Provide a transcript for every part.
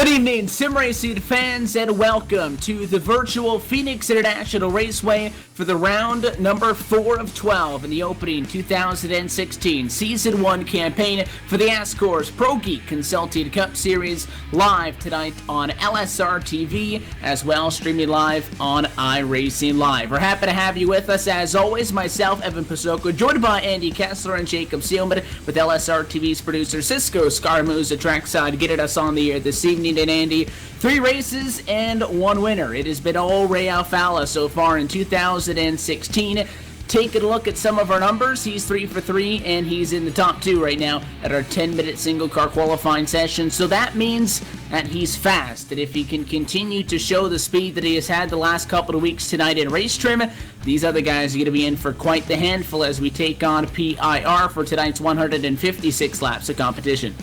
Good evening, sim racing fans, and welcome to the virtual Phoenix International Raceway for the round number 4 of 12 in the opening 2016 Season 1 campaign for the ASCORS ProGeek Consulting Cup Series, live tonight on LSRTV, as well streaming live on iRacing Live. We're happy to have you with us, as always. Myself, Evan Pasoko, joined by Andy Kessler and Jacob Seelman, with LSRTV's producer Cisco Scaramouza trackside, getting us on the air this evening. And Andy, 3 races and 1 winner. It has been all Ray Alfala so far in 2016. Taking a look at some of our numbers, he's 3 for 3, and he's in the top 2 right now at our 10-minute single-car qualifying session. So that means that he's fast, and if he can continue to show the speed that he has had the last couple of weeks tonight in race trim, these other guys are going to be in for quite the handful as we take on PIR for tonight's 156 laps of competition.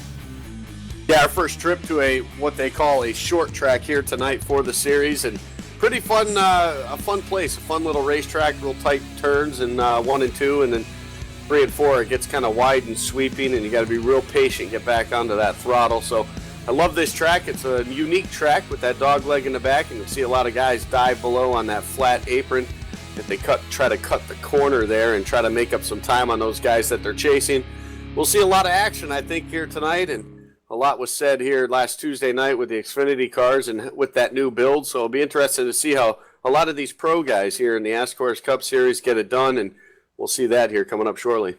Yeah, our first trip to what they call a short track here tonight for the series, and pretty fun, a fun place, a fun little racetrack, real tight turns in 1 and 2, and then 3 and 4 it gets kind of wide and sweeping, and you got to be real patient, get back onto that throttle. So I love this track. It's a unique track with that dog leg in the back, and you'll see a lot of guys dive below on that flat apron if they try to cut the corner there and try to make up some time on those guys that they're chasing. We'll see a lot of action, I think, here tonight, and a lot was said here last Tuesday night with the Xfinity cars and with that new build, so it'll be interesting to see how a lot of these pro guys here in the ASCORS Cup Series get it done, and we'll see that here coming up shortly.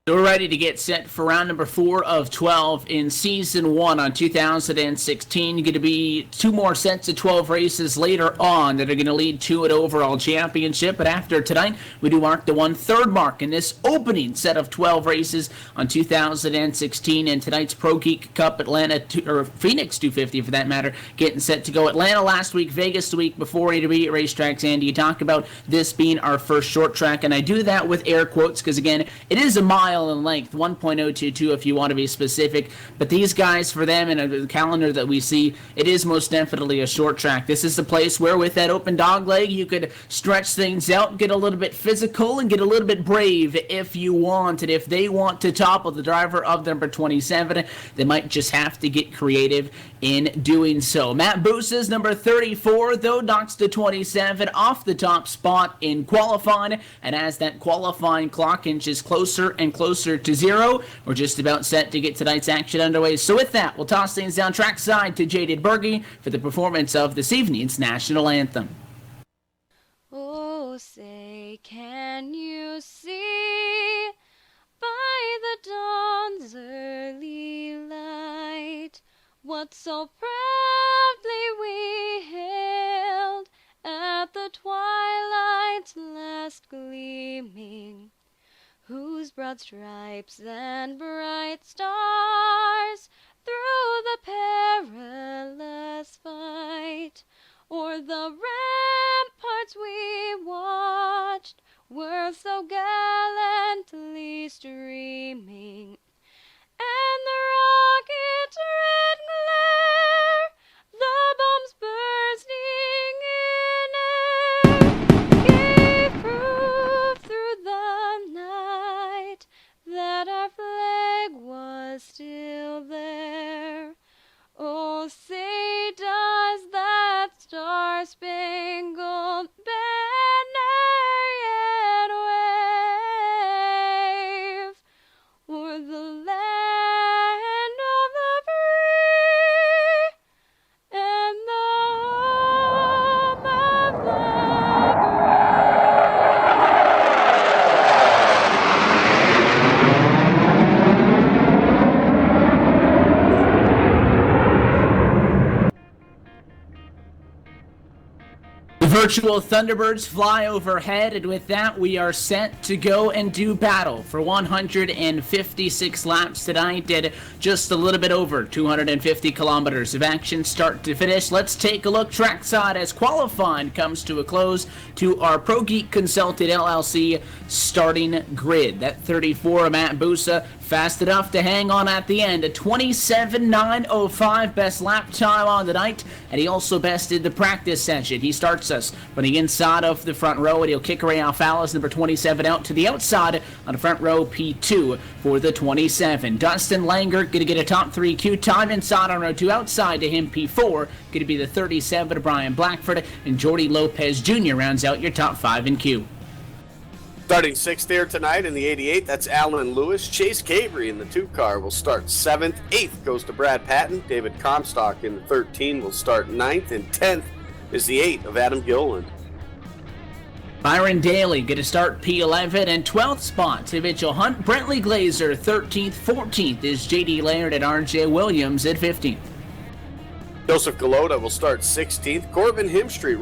So we're ready to get set for round number 4 of 12 in Season 1 on 2016. Going to be 2 more sets of 12 races later on that are going to lead to an overall championship. But after tonight, we do mark the 1/3 mark in this opening set of 12 races on 2016. And tonight's ProGeek Cup Atlanta, or Phoenix 250 for that matter, getting set to go. Atlanta last week, Vegas the week before, intermediate racetracks. Andy, you talk about this being our first short track, and I do that with air quotes because, again, it is a mile in length, 1.022 if you want to be specific, but these guys, for them in the calendar that we see, it is most definitely a short track. This is the place where with that open dog leg you could stretch things out, get a little bit physical, and get a little bit brave if you want. And if they want to topple the driver of number 27, they might just have to get creative in doing so. Matt Busa's number 34, though, knocks to 27 off the top spot in qualifying, and as that qualifying clock inches closer and closer to 0, we're just about set to get tonight's action underway. So with that, we'll toss things down trackside to Jaded Berge for the performance of this evening's national anthem. Oh, say, can you see by the dawn's early light what so proudly we hailed at the twilight's last gleaming, whose broad stripes and bright stars through the perilous fight o'er the ramparts we watched were so gallantly streaming, and the rocket's red glare, the bombs bursting in air, gave proof through the night that our flag was still there. Oh, say does that star-spangled banner yet wave o'er the land of the free and the home of the Virtual Thunderbirds fly overhead, and with that, we are set to go and do battle for 156 laps tonight at just a little bit over 250 kilometers of action, start to finish. Let's take a look trackside as qualifying comes to a close to our ProGeek Consulted LLC starting grid. That 34, Matt Busa, fast enough to hang on at the end. A 27.905 best lap time on the night, and he also bested the practice session. He starts us on the inside of the front row, and he'll kick Ray Alfala's number 27 out to the outside on the front row, P2 for the 27. Dustin Langer going to get a top 3 Q time inside on row 2, outside to him, P4 going to be the 37, Brian Blackford, and Jordy Lopez Jr. rounds out your top 5 in Q. Starting 6th here tonight in the 88, that's Alan Lewis. Chase Cabry in the 2 car will start 7th. 8th goes to Brad Patton. David Comstock in the 13 will start 9th. And 10th is the 8 of Adam Gilliland. Byron Daly going to start P11 and 12th spot to Mitchell Hunt. Brentley Glazer 13th. 14th is J.D. Laird and R.J. Williams at 15th. Joseph Galota will start 16th. Corbin Himstreet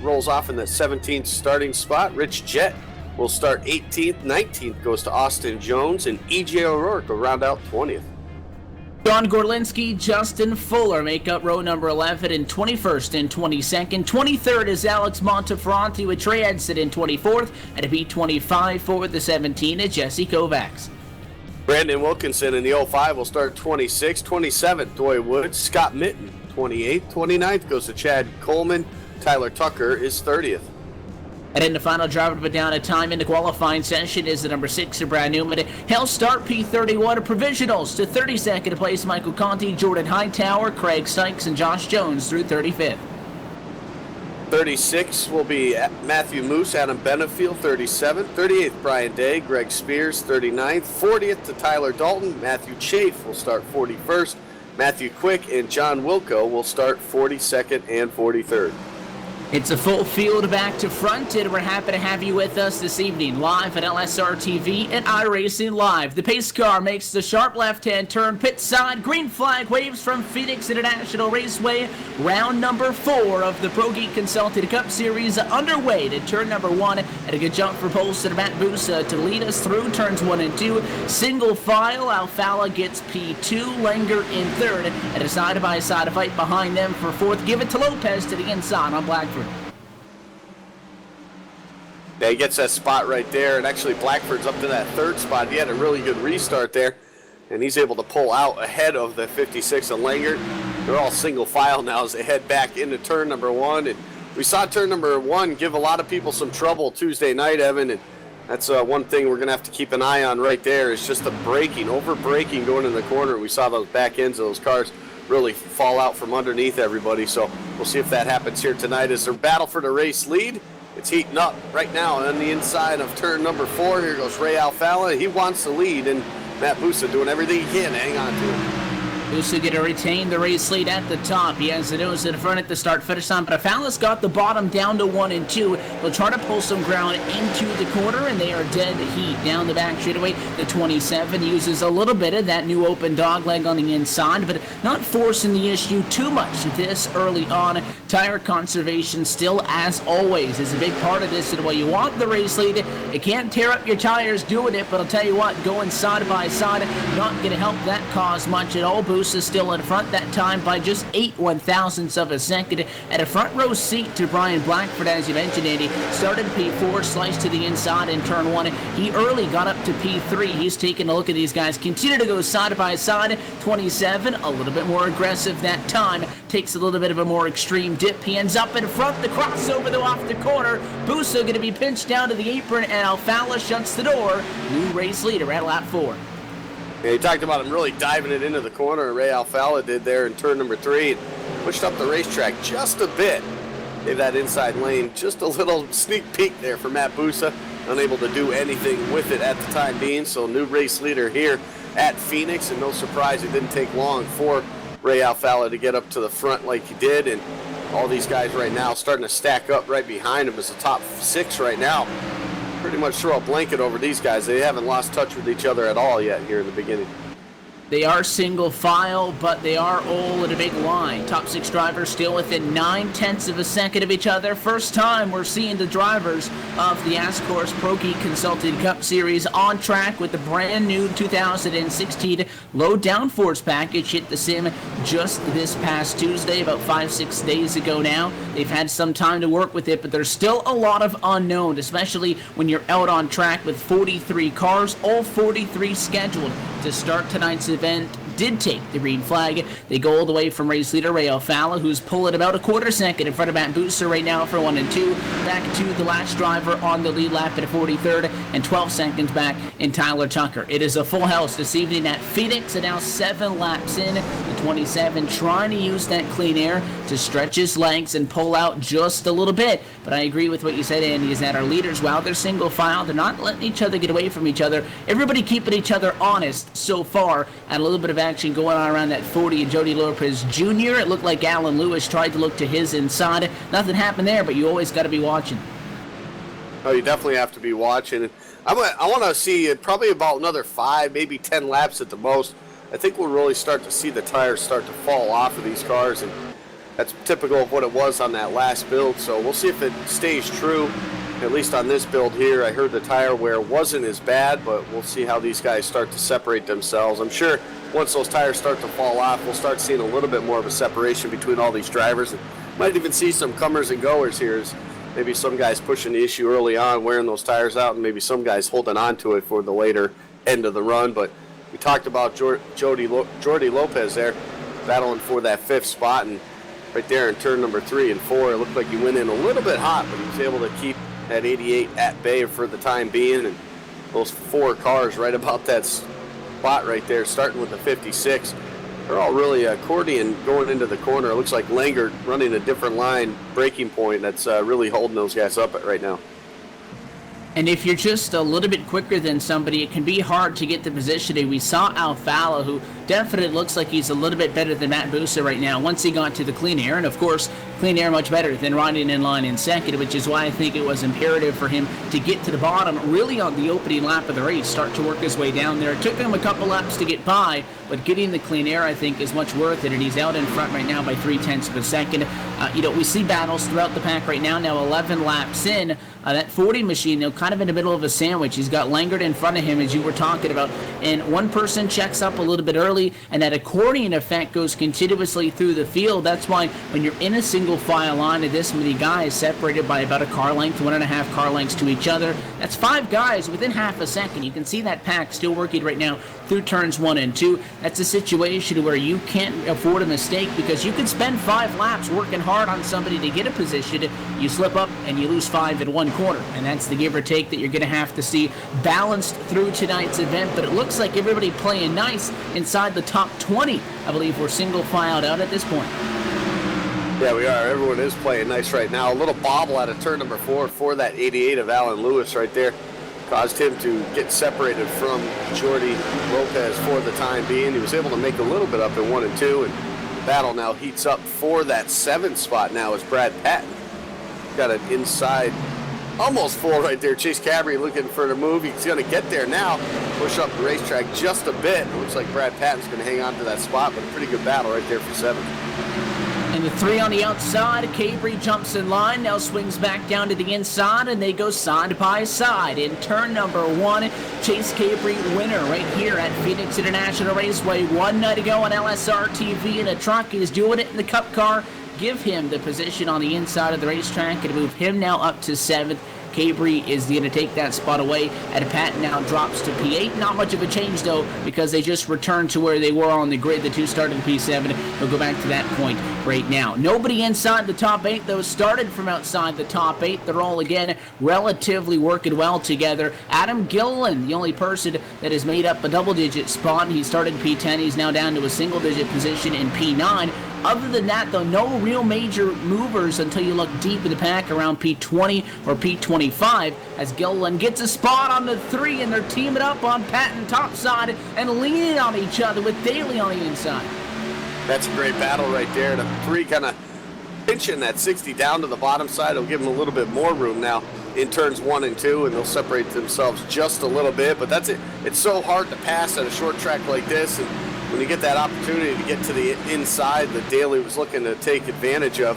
rolls off in the 17th starting spot. Rich Jett will start 18th. 19th goes to Austin Jones, and E.J. O'Rourke will round out 20th. John Gorlinski, Justin Fuller make up row number 11 in 21st and 22nd. 23rd is Alex Monteferranti with Trey Edson in 24th, and a B25 for the 17 is Jesse Kovacs. Brandon Wilkinson in the 05 will start 26th. 27th, Doy Woods. Scott Mitten, 28th. 29th goes to Chad Coleman. Tyler Tucker is 30th. And in the final driver to put down a time in the qualifying session is the number 6 of Brad Newman. He'll start P31 provisionals to 32nd place Michael Conti, Jordan Hightower, Craig Sykes, and Josh Jones through 35th. 36 will be Matthew Moose, Adam Benefield, 37th. 38th, Brian Day, Greg Spears, 39th. 40th to Tyler Dalton. Matthew Chafe will start 41st. Matthew Quick and John Wilco will start 42nd and 43rd. It's a full field back to front, and we're happy to have you with us this evening, live at LSRTV and iRacing Live. The pace car makes the sharp left-hand turn, pit side, green flag waves from Phoenix International Raceway. Round number 4 of the ProGeek Consulting Cup Series underway to turn number 1, and a good jump for pole sitter Matt Busa to lead us through turns 1 and 2. Single file, Alfala gets P2, Langer in 3rd, and a side-by-side fight behind them for 4th. Give it to Lopez to the inside on Blackford. Yeah, he gets that spot right there, and actually Blackford's up to that 3rd spot. He had a really good restart there, and he's able to pull out ahead of the 56 of Langer. They're all single file now as they head back into turn number 1, and we saw turn number 1 give a lot of people some trouble Tuesday night, Evan, and that's one thing we're going to have to keep an eye on right there is just the braking, over-braking going in the corner. We saw those back ends of those cars really fall out from underneath everybody, so we'll see if that happens here tonight as their battle for the race lead. It's heating up right now on the inside of turn number 4. Here goes Ray Alfala. He wants the lead, and Matt Busa doing everything he can to hang on to it. Busa going to retain the race lead at the top. He has the nose in front at the start-finish time, but Alfala's got the bottom down to 1 and 2. They'll try to pull some ground into the corner, and they are dead heat down the back straightaway. The 27 uses a little bit of that new open dog leg on the inside, but not forcing the issue too much this early on. Tire conservation still, as always, is a big part of this. And while you want the race lead, you can't tear up your tires doing it, but I'll tell you what, going side by side, not going to help that cause much at all. Busa still in front that time by just 8/1000ths of a second. At a front row seat to Brian Blackford, as you mentioned, Andy. Started P4, sliced to the inside in turn 1. He early got up to P3. He's taking a look at these guys. Continue to go side by side. 27, a little bit more aggressive that time. Takes a little bit of a more extreme dip. He ends up in front. The crossover, though, off the corner. Busa going to be pinched down to the apron, and Alfala shuts the door. New race leader at lap 4. Yeah, he talked about him really diving it into the corner. Ray Alfala did there in turn number 3. And pushed up the racetrack just a bit. Gave that inside lane just a little sneak peek there for Matt Busa. Unable to do anything with it at the time being. So new race leader here at Phoenix. And no surprise, it didn't take long for Ray Alfala to get up to the front like he did. And all these guys right now starting to stack up right behind him as the top 6 right now. Pretty much throw a blanket over these guys. They haven't lost touch with each other at all yet here in the beginning. They are single file, but they are all in a big line. Top 6 drivers still within 9/10 of a second of each other. First time we're seeing the drivers of the ASCORS ProGeek Consulting Cup Series on track with the brand new 2016 low downforce package. Hit the sim just this past Tuesday, about 5-6 days ago now. They've had some time to work with it, but there's still a lot of unknown, especially when you're out on track with 43 cars, all 43 scheduled to start tonight's event did take the green flag. They go all the way from race leader Ray Falla, who's pulling about a quarter second in front of Matt Booster right now for 1 and 2. Back to the last driver on the lead lap at 43rd, and 12 seconds back in Tyler Tucker. It is a full house this evening at Phoenix, and now 7 laps in. The 27 trying to use that clean air to stretch his legs and pull out just a little bit. But I agree with what you said, Andy, is that our leaders, while they're single file, they're not letting each other get away from each other. Everybody keeping each other honest so far, and a little bit of action going on around that 40 and Jody Lopez Jr. It looked like Alan Lewis tried to look to his inside. Nothing happened there, but you always got to be watching. Oh, you definitely have to be watching. I want to see probably about another 5, maybe 10 laps at the most. I think we'll really start to see the tires start to fall off of these cars, and that's typical of what it was on that last build. So we'll see if it stays true, at least on this build here. I heard the tire wear wasn't as bad, but we'll see how these guys start to separate themselves. I'm sure once those tires start to fall off, we'll start seeing a little bit more of a separation between all these drivers. And might even see some comers and goers here, as maybe some guys pushing the issue early on, wearing those tires out, and maybe some guys holding on to it for the later end of the run. But we talked about Jordy Lopez there, battling for that 5th spot, and right there in turn number 3 and 4, it looked like he went in a little bit hot, but he was able to keep that 88 at bay for the time being. And those 4 cars right about that spot right there, starting with the 56, they're all really accordion going into the corner. It looks like Langer running a different line, breaking point, that's really holding those guys up right now. And if you're just a little bit quicker than somebody, it can be hard to get the positioning. We saw Alfala, who definitely looks like he's a little bit better than Matt Busa right now once he got to the clean air. And, of course, clean air much better than riding in line in second, which is why I think it was imperative for him to get to the bottom really on the opening lap of the race, start to work his way down there. It took him a couple laps to get by, but getting the clean air, I think, is much worth it, and he's out in front right now by 0.3 of a second. We see battles throughout the pack right now. Now 11 laps in. That 40 machine, kind of in the middle of a sandwich. He's got Langard in front of him, as you were talking about, and one person checks up a little bit early, and that accordion effect goes continuously through the field. That's why when you're in a single file line of this many guys separated by about a car length, 1.5 car lengths to each other, that's 5 guys within half a second. You can see that pack still working right now through turns 1 and 2. That's a situation where you can't afford a mistake, because you could spend 5 laps working hard on somebody to get a position. You slip up and you lose 5 in one corner, and that's the give or take that you're going to have to see balanced through tonight's event. But it looks like everybody playing nice inside the top 20. I believe we're single filed out at this point. Yeah, we are. Everyone is playing nice right now. A little bobble out of turn number 4 for that 88 of Alan Lewis right there. Caused him to get separated from Jordy Lopez for the time being. He was able to make a little bit up in 1 and 2, and the battle now heats up for that 7th spot now as Brad Patton got an inside, almost full right there. Chase Cabry looking for the move. He's going to get there now, push up the racetrack just a bit. It looks like Brad Patton's going to hang on to that spot, but a pretty good battle right there for 7th. And the 3 on the outside, Cabry jumps in line, now swings back down to the inside, and they go side by side. In turn number 1, Chase Cabry winner right here at Phoenix International Raceway. 1 night ago on LSRTV in a truck. He's doing it in the Cup car. Give him the position on the inside of the racetrack and move him now up to 7th. Cabry is going to take that spot away, and Patton now drops to P8. Not much of a change, though, because they just returned to where they were on the grid. The 2 started in P7. They'll go back to that point right now. Nobody inside the top 8, though, started from outside the top 8. They're all, again, relatively working well together. Adam Gilliland, the only person that has made up a double-digit spot. He started in P10. He's now down to a single-digit position in P9. Other than that, though, no real major movers until you look deep in the pack around P20 or P25, as Gilliland gets a spot on the 3, and they're teaming up on Patton topside and leaning on each other with Daly on the inside. That's a great battle right there. The 3 kind of pinching that 60 down to the bottom side. It'll give them a little bit more room now in turns 1 and 2, and they'll separate themselves just a little bit. But that's it. It's so hard to pass at a short track like this, and when you get that opportunity to get to the inside that Daly was looking to take advantage of,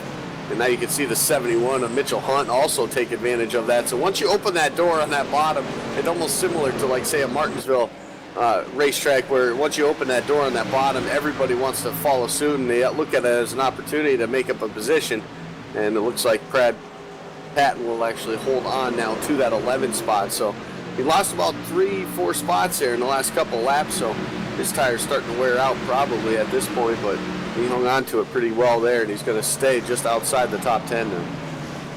and now you can see the 71 of Mitchell Hunt also take advantage of that. So once you open that door on that bottom, it's almost similar to, like, say, a Martinsville racetrack, where once you open that door on that bottom, everybody wants to follow suit, and they look at it as an opportunity to make up a position. And it looks like Brad Patton will actually hold on now to that 11 spot. So he lost about 3-4 spots there in the last couple of laps. So his tire's starting to wear out probably at this point, but he hung on to it pretty well there, and he's going to stay just outside the top 10 now.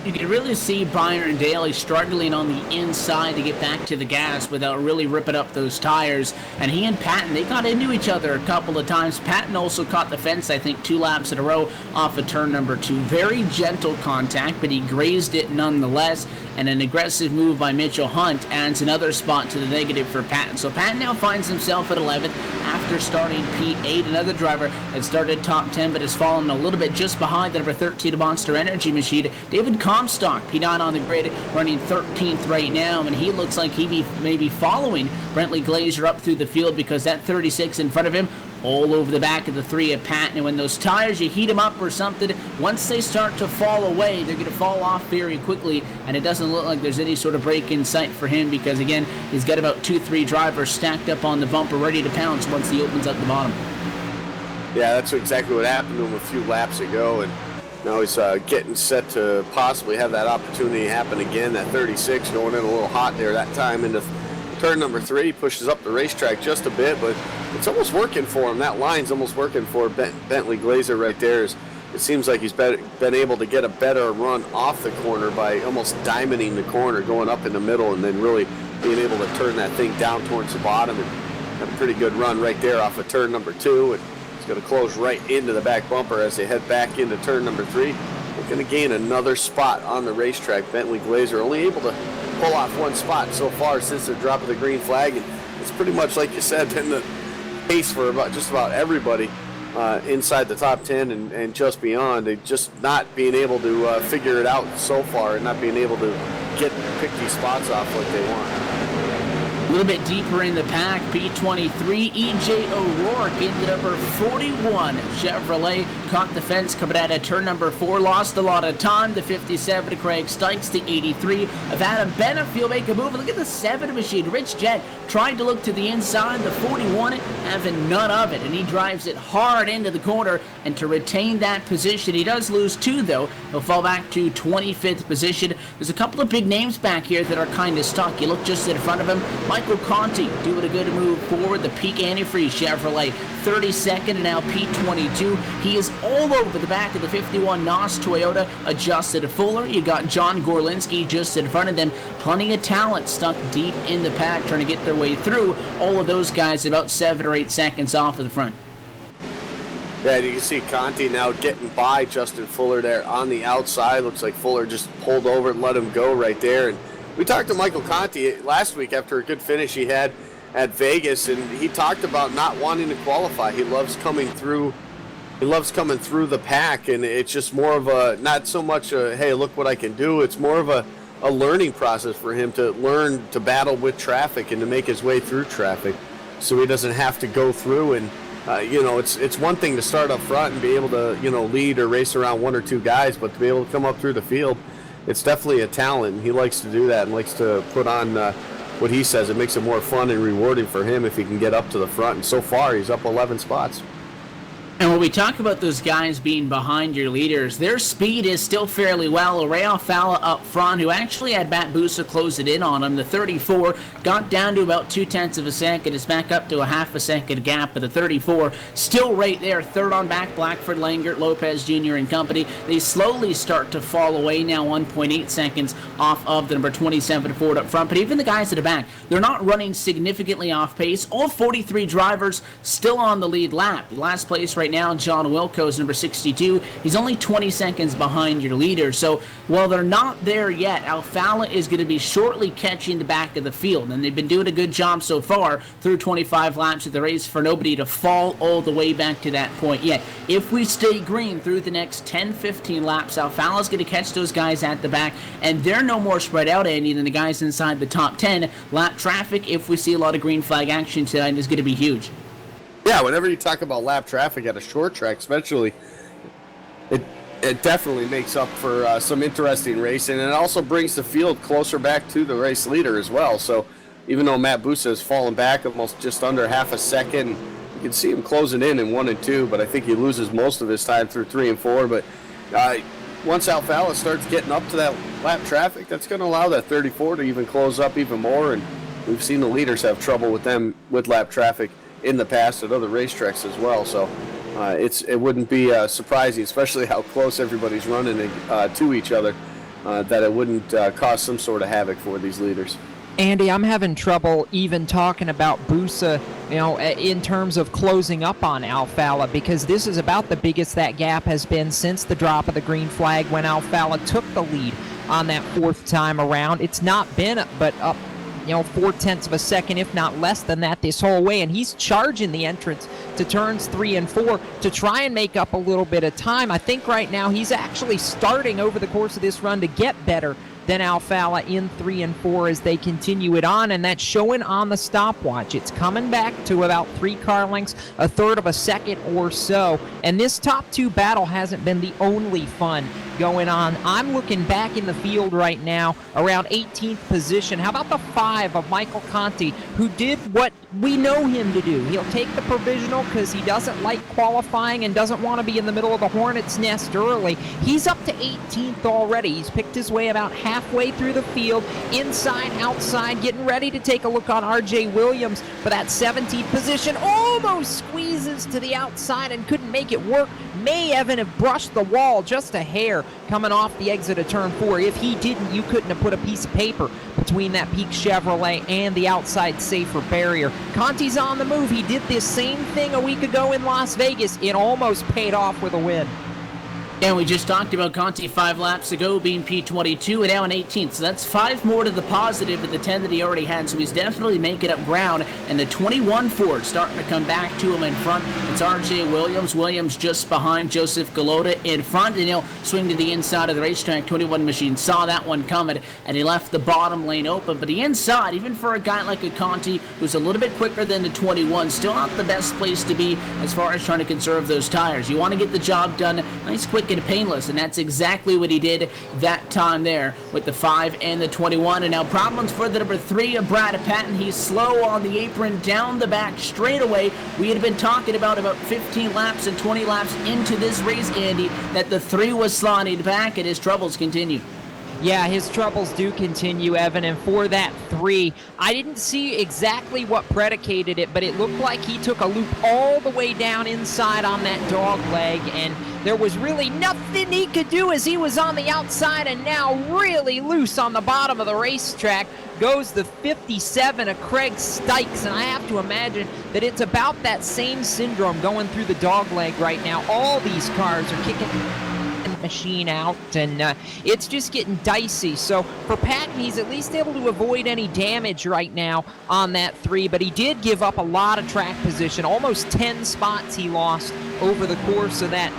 You can really see Byron Daly struggling on the inside to get back to the gas without really ripping up those tires. And he and Patton, they got into each other a couple of times. Patton also caught the fence, I think, 2 laps in a row off of turn number 2. Very gentle contact, but he grazed it nonetheless. And an aggressive move by Mitchell Hunt adds another spot to the negative for Patton. So Patton now finds himself at 11th after starting P8. Another driver that started top 10 but has fallen a little bit just behind the number 13 Monster Energy machine, David Comstock, P9 on the grid, running 13th right now, and he looks like he may be following Brentley Glazer up through the field because that 36 in front of him all over the back of the 3 of Patton. And when those tires, you heat them up or something, once they start to fall away, they're going to fall off very quickly, and it doesn't look like there's any sort of break in sight for him because, again, he's got about 2-3 drivers stacked up on the bumper ready to pounce once he opens up the bottom. Yeah, that's exactly what happened to him a few laps ago, and now he's getting set to possibly have that opportunity happen again. That 36 going in a little hot there that time into turn number 3, pushes up the racetrack just a bit, but it's almost working for him. That line's almost working for Bentley Glazer right there. It seems like he's been able to get a better run off the corner by almost diamonding the corner, going up in the middle, and then really being able to turn that thing down towards the bottom and have a pretty good run right there off of turn number 2. And he's going to close right into the back bumper as they head back into turn number 3. We're going to gain another spot on the racetrack. Bentley Glazer only able to pull off 1 spot so far since the drop of the green flag, and it's pretty much, like you said, been the case for just about everybody inside the top 10 and just beyond. They just not being able to figure it out so far and not being able to pick these spots off like they want. A little bit deeper in the pack, P23, E.J. O'Rourke in the number 41 Chevrolet. Caught the fence coming out of turn number 4, lost a lot of time. The 57 Craig Stykes, the 83 of Adam Benefield make a move. Look at the 7 machine. Rich Jett tried to look to the inside, the 41 having none of it, and he drives it hard into the corner. And to retain that position, he does lose 2 though. He'll fall back to 25th position. There's a couple of big names back here that are kind of stuck. You look just in front of him, Michael Conti doing a good move forward. The Peak Antifreeze Chevrolet, 32nd, and now P22. He is all over the back of the 51 NOS Toyota, adjusted Fuller. You got John Gorlinski just in front of them. Plenty of talent stuck deep in the pack trying to get their way through. All of those guys about 7 or 8 seconds off of the front. Yeah, you can see Conti now getting by Justin Fuller there on the outside. Looks like Fuller just pulled over and let him go right there. And we talked to Michael Conti last week after a good finish he had at Vegas, and he talked about not wanting to qualify. He loves coming through. He loves coming through the pack, and it's just more of a, not so much a, hey, look what I can do. It's more of a learning process for him to learn to battle with traffic and to make his way through traffic so he doesn't have to go through. And it's one thing to start up front and be able to, lead or race around 1 or 2 guys, but to be able to come up through the field, it's definitely a talent. He likes to do that and likes to put on what he says. It makes it more fun and rewarding for him if he can get up to the front. And so far, he's up 11 spots. And when we talk about those guys being behind your leaders, their speed is still fairly well. Ray Alfala up front, who actually had Matt Busa close it in on him. The 34 got down to about 0.2 of a second. It's back up to a half a second gap, but the 34 still right there. Third on back, Blackford, Langert, Lopez Jr. and company. They slowly start to fall away now, 1.8 seconds off of the number 27 Ford up front. But even the guys at the back, they're not running significantly off pace. All 43 drivers still on the lead lap. Last place right now, John Wilco's number 62. He's only 20 seconds behind your leader. So while they're not there yet, Alfala is going to be shortly catching the back of the field. And they've been doing a good job so far through 25 laps of the race for nobody to fall all the way back to that point yet. If we stay green through the next 10-15 laps, Alfala's going to catch those guys at the back. And they're no more spread out, Andy, than the guys inside the top 10. Lap traffic, if we see a lot of green flag action tonight, is going to be huge. Yeah, whenever you talk about lap traffic at a short track, especially, it definitely makes up for some interesting racing, and it also brings the field closer back to the race leader as well. So even though Matt Busa has fallen back almost just under half a second, you can see him closing in 1 and 2, but I think he loses most of his time through 3 and 4. But once Alfala starts getting up to that lap traffic, that's going to allow that 34 to even close up even more, and we've seen the leaders have trouble with them with lap traffic in the past at other racetracks as well. So it wouldn't be surprising, especially how close everybody's running to each other, that it wouldn't cause some sort of havoc for these leaders. Andy, I'm having trouble even talking about Busa, in terms of closing up on Alfala, because this is about the biggest that gap has been since the drop of the green flag when Alfala took the lead on that fourth time around. It's not been but up 0.4 of a second, if not less than that, this whole way, and he's charging the entrance to turns 3 and 4 to try and make up a little bit of time. I think right now he's actually starting over the course of this run to get better than Alfala in 3 and 4 as they continue it on, and that's showing on the stopwatch. It's coming back to about 3 car lengths, a third of a second or so, and this top 2 battle hasn't been the only fun going on. I'm looking back in the field right now around 18th position. How about the 5 of Michael Conti, who did what we know him to do? He'll take the provisional because he doesn't like qualifying and doesn't want to be in the middle of the hornet's nest early. He's up to 18th already. He's picked his way about halfway through the field, inside, outside, getting ready to take a look on R.J. Williams for that 17th position. Almost squeezes to the outside and couldn't make it work. May even have brushed the wall just a hair coming off the exit of turn 4. If he didn't, you couldn't have put a piece of paper between that Peak Chevrolet and the outside safer barrier. Conti's on the move. He did this same thing a week ago in Las Vegas. It almost paid off with a win. And we just talked about Conti 5 laps ago being P22 and now in 18th. So that's 5 more to the positive than the 10 that he already had. So he's definitely making up ground. And the 21 Ford starting to come back to him in front. It's R.J. Williams. Williams just behind Joseph Galota in front. And he'll swing to the inside of the racetrack. 21 machine saw that one coming and he left the bottom lane open. But the inside, even for a guy like a Conti who's a little bit quicker than the 21, still not the best place to be as far as trying to conserve those tires. You want to get the job done nice, quick, and painless, and that's exactly what he did that time there with the 5 and the 21. And now problems for the number 3 of Brad Patton. He's slow on the apron down the back straightaway. We had been talking about 15 laps and 20 laps into this race, Andy, that the 3 was sliding back and his troubles continue. Yeah, his troubles do continue, Evan, and for that 3, I didn't see exactly what predicated it, but it looked like he took a loop all the way down inside on that dog leg, and there was really nothing he could do as he was on the outside and now really loose on the bottom of the racetrack. Goes the 57 of Craig Stykes, and I have to imagine that it's about that same syndrome going through the dog leg right now. All these cars are kicking machine out, and it's just getting dicey. So for Patton, he's at least able to avoid any damage right now on that 3, but he did give up a lot of track position. Almost 10 spots he lost over the course of that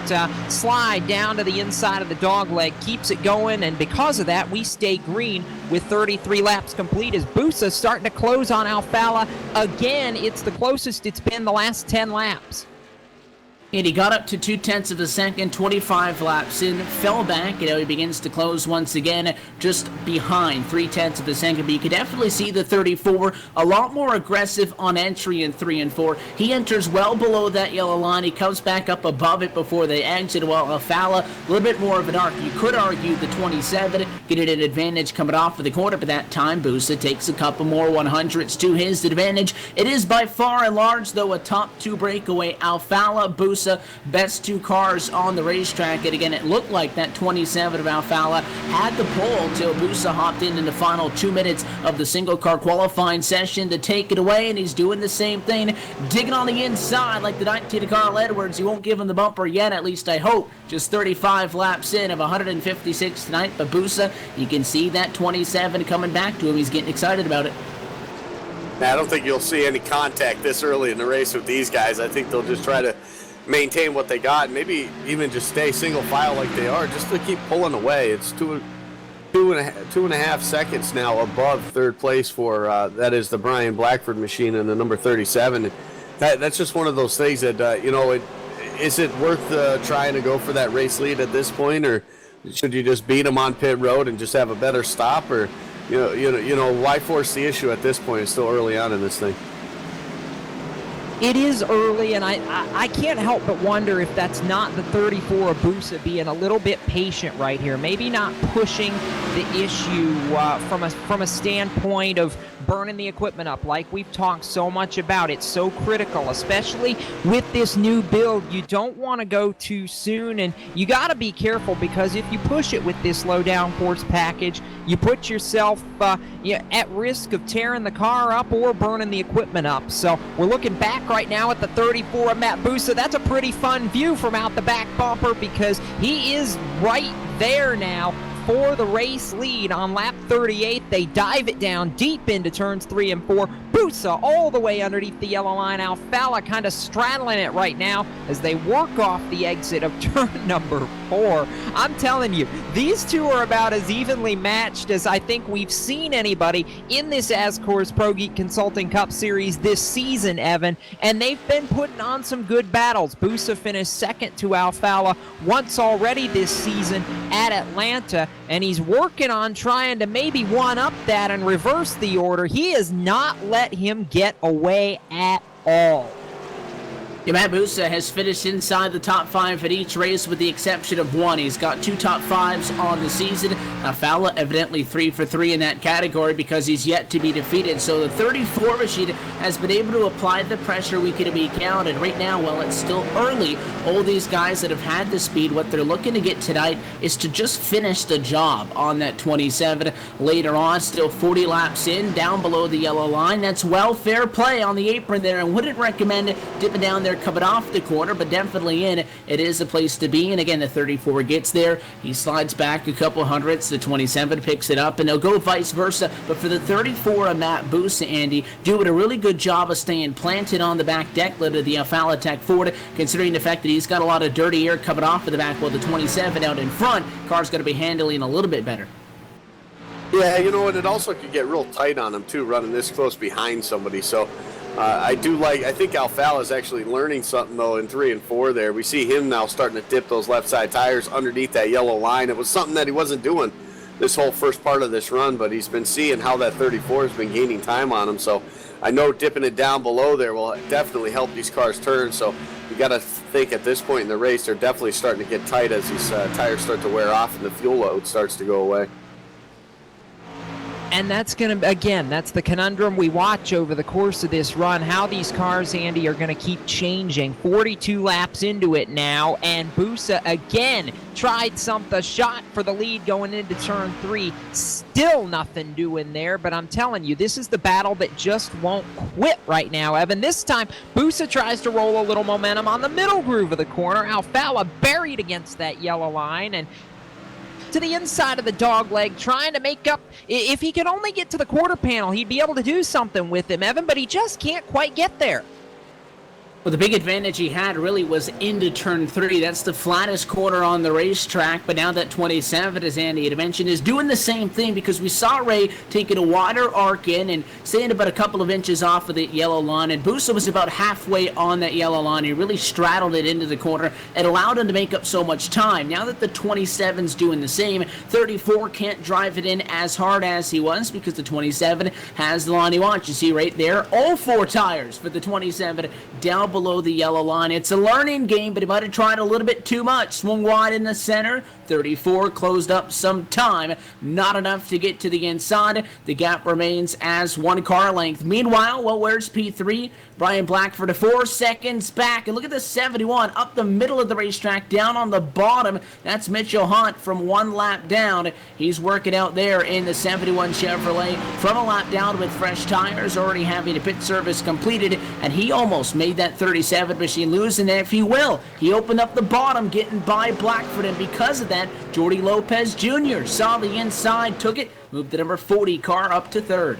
slide down to the inside of the dog leg. Keeps it going, and because of that, we stay green with 33 laps complete as Busa starting to close on Alfala. Again, it's the closest it's been the last 10 laps. And he got up to 0.2 of a second, 25 laps in, fell back, he begins to close once again, just behind 0.3 of a second. But you could definitely see the 34 a lot more aggressive on entry in 3 and 4. He enters well below that yellow line. He comes back up above it before they exit. While Alfala, a little bit more of an arc. You could argue the 27 getting an advantage coming off of the corner, but that time Busa takes a couple more 100s to his advantage. It is by far and large, though, a top 2 breakaway. Alfala, Busa, best 2 cars on the racetrack. And again, it looked like that 27 of Alfala had the pole until Busa hopped in the final 2 minutes of the single car qualifying session to take it away, and he's doing the same thing, digging on the inside like the 19 of Carl Edwards. He won't give him the bumper yet, at least I hope. Just 35 laps in of 156 tonight, but Busa, you can see that 27 coming back to him. He's getting excited about it. I don't think you'll see any contact this early in the race with these guys. I think they'll just try to maintain what they got, and maybe even just stay single file like they are, just to keep pulling away. It's two and a half seconds now above third place for that is the Brian Blackford machine and the number 37. That's just one of those things that is it worth trying to go for that race lead at this point, or should you just beat them on pit road and just have a better stop, or why force the issue at this point? It's still early on in this thing. It is early, and I can't help but wonder if that's not the 34 of Busa being a little bit patient right here. Maybe not pushing the issue from a standpoint of burning the equipment up like we've talked so much about. It's so critical, especially with this new build. You don't want to go too soon, and you got to be careful, because if you push it with this low downforce package, you put yourself at risk of tearing the car up or burning the equipment up. So we're looking back right now at the 34 of Matt Busa. That's a pretty fun view from out the back bumper, because he is right there now for the race lead on lap 38. They dive it down deep into turns 3 and 4. Busa all the way underneath the yellow line. Alfala kind of straddling it right now as they work off the exit of turn number 4. I'm telling you, these two are about as evenly matched as I think we've seen anybody in this ASCORS ProGeek Consulting Cup Series this season, Evan, and they've been putting on some good battles. Busa finished second to Alfala once already this season at Atlanta, and he's working on trying to maybe one-up that and reverse the order. He has not let him get away at all. Yeah, Matt Busa has finished inside the top 5 at each race with the exception of one. He's got 2 top 5s on the season. Fowler evidently 3 for 3 in that category because he's yet to be defeated. So the 34 machine has been able to apply the pressure week in a week out. And right now, while it's still early, all these guys that have had the speed, what they're looking to get tonight is to just finish the job on that 27. Later on, still 40 laps in, down below the yellow line. That's well fair play on the apron there, and wouldn't recommend dipping down there coming off the corner, but definitely in. It is a place to be, and again, the 34 gets there. He slides back a couple hundredths. The 27 picks it up, and they'll go vice versa. But for the 34 of Matt Busa, Andy, doing a really good job of staying planted on the back deck lid of the Alfala Tech Ford, considering the fact that he's got a lot of dirty air coming off of the back, while the 27 out in front, car's going to be handling a little bit better. Yeah, you know what? It also could get real tight on him, too, running this close behind somebody. So I think Alfala is actually learning something, though, in 3 and 4 there. We see him now starting to dip those left side tires underneath that yellow line. It was something that he wasn't doing this whole first part of this run, but he's been seeing how that 34 has been gaining time on him. So I know dipping it down below there will definitely help these cars turn. So you got to think at this point in the race, they're definitely starting to get tight as these tires start to wear off and the fuel load starts to go away. And that's going to, again, that's the conundrum we watch over the course of this run, how these cars, Andy, are going to keep changing. 42 laps into it now, and Busa again tried the shot for the lead going into turn 3. Still nothing doing there, but I'm telling you, this is the battle that just won't quit right now, Evan. This time, Busa tries to roll a little momentum on the middle groove of the corner. Alfala buried against that yellow line, and to the inside of the dog leg, trying to make up. If he could only get to the quarter panel, he'd be able to do something with him, Evan, but he just can't quite get there. Well, the big advantage he had really was into turn 3. That's the flattest corner on the racetrack, but now that 27, as Andy had mentioned, is doing the same thing, because we saw Ray taking a wider arc in and staying about a couple of inches off of the yellow line, and Busa was about halfway on that yellow line. He really straddled it into the corner. It allowed him to make up so much time. Now that the 27's doing the same, 34 can't drive it in as hard as he was, because the 27 has the line he wants. You see right there, all 4 tires for the 27 down below the yellow line. It's a learning game, but he might have tried a little bit too much. Swung wide in the center. 34 closed up some time. Not enough to get to the inside. The gap remains as 1 car length. Meanwhile, well, where's P3? Brian Blackford to 4 seconds back. And look at the 71 up the middle of the racetrack, down on the bottom. That's Mitchell Hunt from 1 lap down. He's working out there in the 71 Chevrolet from a lap down with fresh tires, already having a pit service completed, and he almost made that 37 machine lose. And if he will, he opened up the bottom, getting by Blackford, and because of that, Jordy Lopez Jr. saw the inside, took it, moved the number 40 car up to 3rd.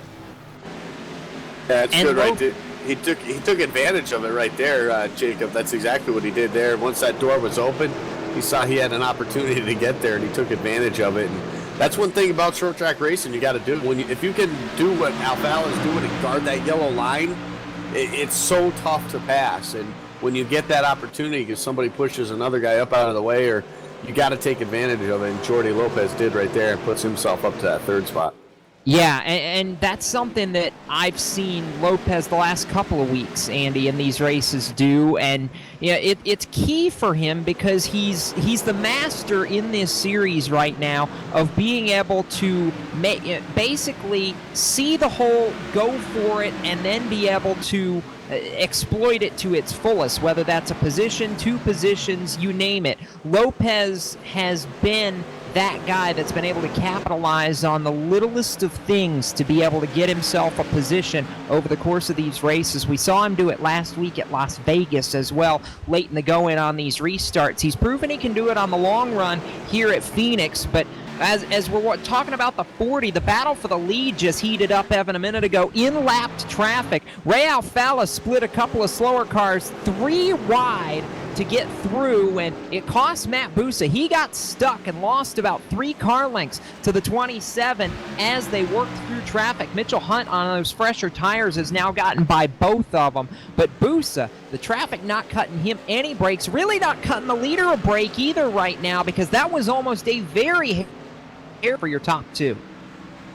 Yeah, that's good right there. He took advantage of it right there, Jacob. That's exactly what he did there. Once that door was open, he saw he had an opportunity to get there, and he took advantage of it. And that's one thing about short track racing you got to do. If you can do what Alfala is doing and guard that yellow line, it's so tough to pass. And when you get that opportunity because somebody pushes another guy up out of the way, or you got to take advantage of it. And Jordy Lopez did right there and puts himself up to that 3rd spot. Yeah, and that's something that I've seen Lopez the last couple of weeks, Andy, in these races do, and it's key for him because he's the master in this series right now of being able to basically see the hole, go for it, and then be able to exploit it to its fullest, whether that's a position, two positions, you name it. Lopez has been that guy that's been able to capitalize on the littlest of things to be able to get himself a position over the course of these races. We saw him do it last week at Las Vegas as well, late in the go-in on these restarts. He's proven he can do it on the long run here at Phoenix, but as we're talking about the 40, the battle for the lead just heated up, Evan, a minute ago. In lapped traffic, Ray Alfala split a couple of slower cars 3 wide to get through, and it cost Matt Bussa. He got stuck and lost about 3 car lengths to the 27 as they worked through traffic. Mitchell Hunt on those fresher tires has now gotten by both of them, but Bussa, the traffic not cutting him any breaks, really not cutting the leader a break either right now, because that was almost a very air for your top 2.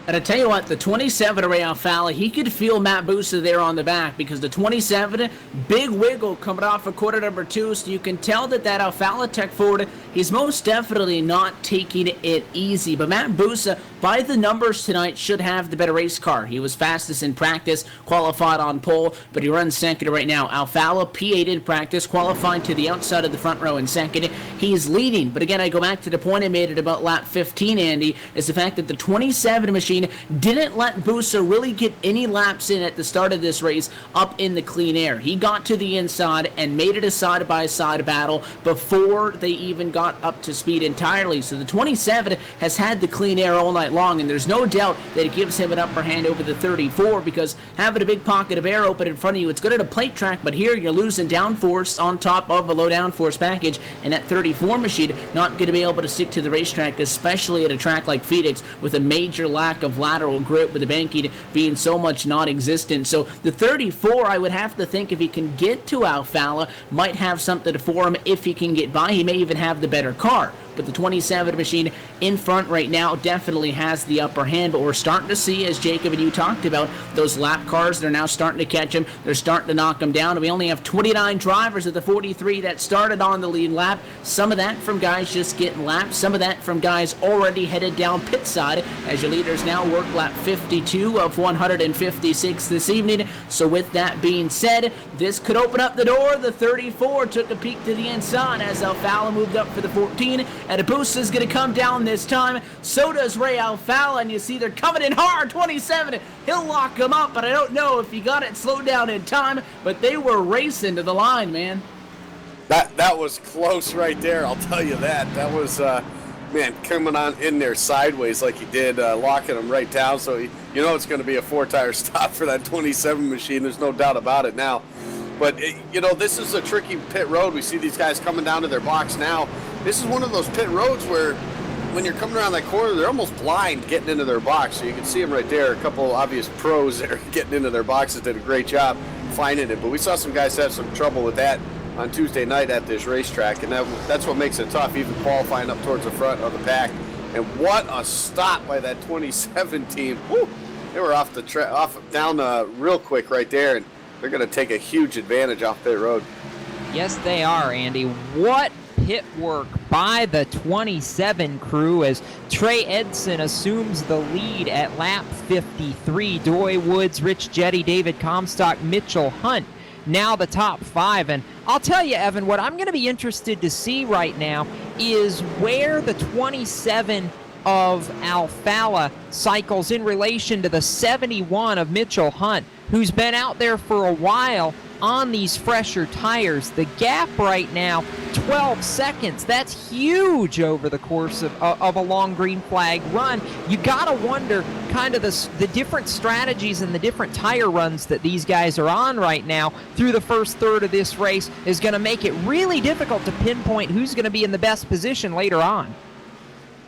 And I tell you what, the 27 Ray Alfala, he could feel Matt Bussa there on the back because the 27, big wiggle coming off of quarter number 2, so you can tell that Alfala Tech Ford, he's most definitely not taking it easy. But Matt Bussa, by the numbers tonight, should have the better race car. He was fastest in practice, qualified on pole, but he runs second right now. Alfala P8 in practice, qualifying to the outside of the front row in second. He's leading, but again, I go back to the point I made at about lap 15, Andy, is the fact that the 27 machine didn't let Bussa really get any laps in at the start of this race up in the clean air. He got to the inside and made it a side-by-side battle before they even got up to speed entirely. So the 27 has had the clean air all night long, and there's no doubt that it gives him an upper hand over the 34 because having a big pocket of air open in front of you, it's good at a plate track, but here you're losing downforce on top of a low downforce package, and that 34 machine not going to be able to stick to the racetrack, especially at a track like Phoenix with a major lack of lateral grip, with the banking being so much non-existent. So the 34, I would have to think if he can get to Alfala, might have something for him if he can get by. He may even have the better car. But the 27 machine in front right now definitely has the upper hand. But we're starting to see, as Jacob and you talked about, those lap cars, they're now starting to catch him. They're starting to knock him down. And we only have 29 drivers at the 43 that started on the lead lap. Some of that from guys just getting lapped. Some of that from guys already headed down pit side as your leaders now work lap 52 of 156 this evening. So with that being said, this could open up the door. The 34 took a peek to the inside as Alfala moved up for the 14. And Bussa's going to come down this time. So does Ray Alfala, and you see they're coming in hard. 27, he'll lock him up, but I don't know if he got it slowed down in time, but they were racing to the line, man. That was close right there, I'll tell you that. That was, man, coming on in there sideways like he did, locking him right down. So, you know it's going to be a 4-tire stop for that 27 machine. There's no doubt about it now. But, you know, this is a tricky pit road. We see these guys coming down to their box now. This is one of those pit roads where when you're coming around that corner, they're almost blind getting into their box. So you can see them right there. A couple obvious pros that are getting into their boxes did a great job finding it. But we saw some guys have some trouble with that on Tuesday night at this racetrack. And that's what makes it tough, even qualifying up towards the front of the pack. And what a stop by that 27 team. Woo! They were off down real quick right there. And they're going to take a huge advantage off pit road. Yes, they are, Andy. What pit work by the 27 crew as Trey Edson assumes the lead at lap 53. Doy Woods, Rich Jetty, David Comstock, Mitchell Hunt, now the top 5. And I'll tell you, Evan, what I'm going to be interested to see right now is where the 27 of Alfala cycles in relation to the 71 of Mitchell Hunt, who's been out there for a while on these fresher tires. The gap right now, 12 seconds. That's huge over the course of a long green flag run. You gotta wonder kind of the different strategies and the different tire runs that these guys are on right now through the first third of this race is going to make it really difficult to pinpoint who's going to be in the best position later on.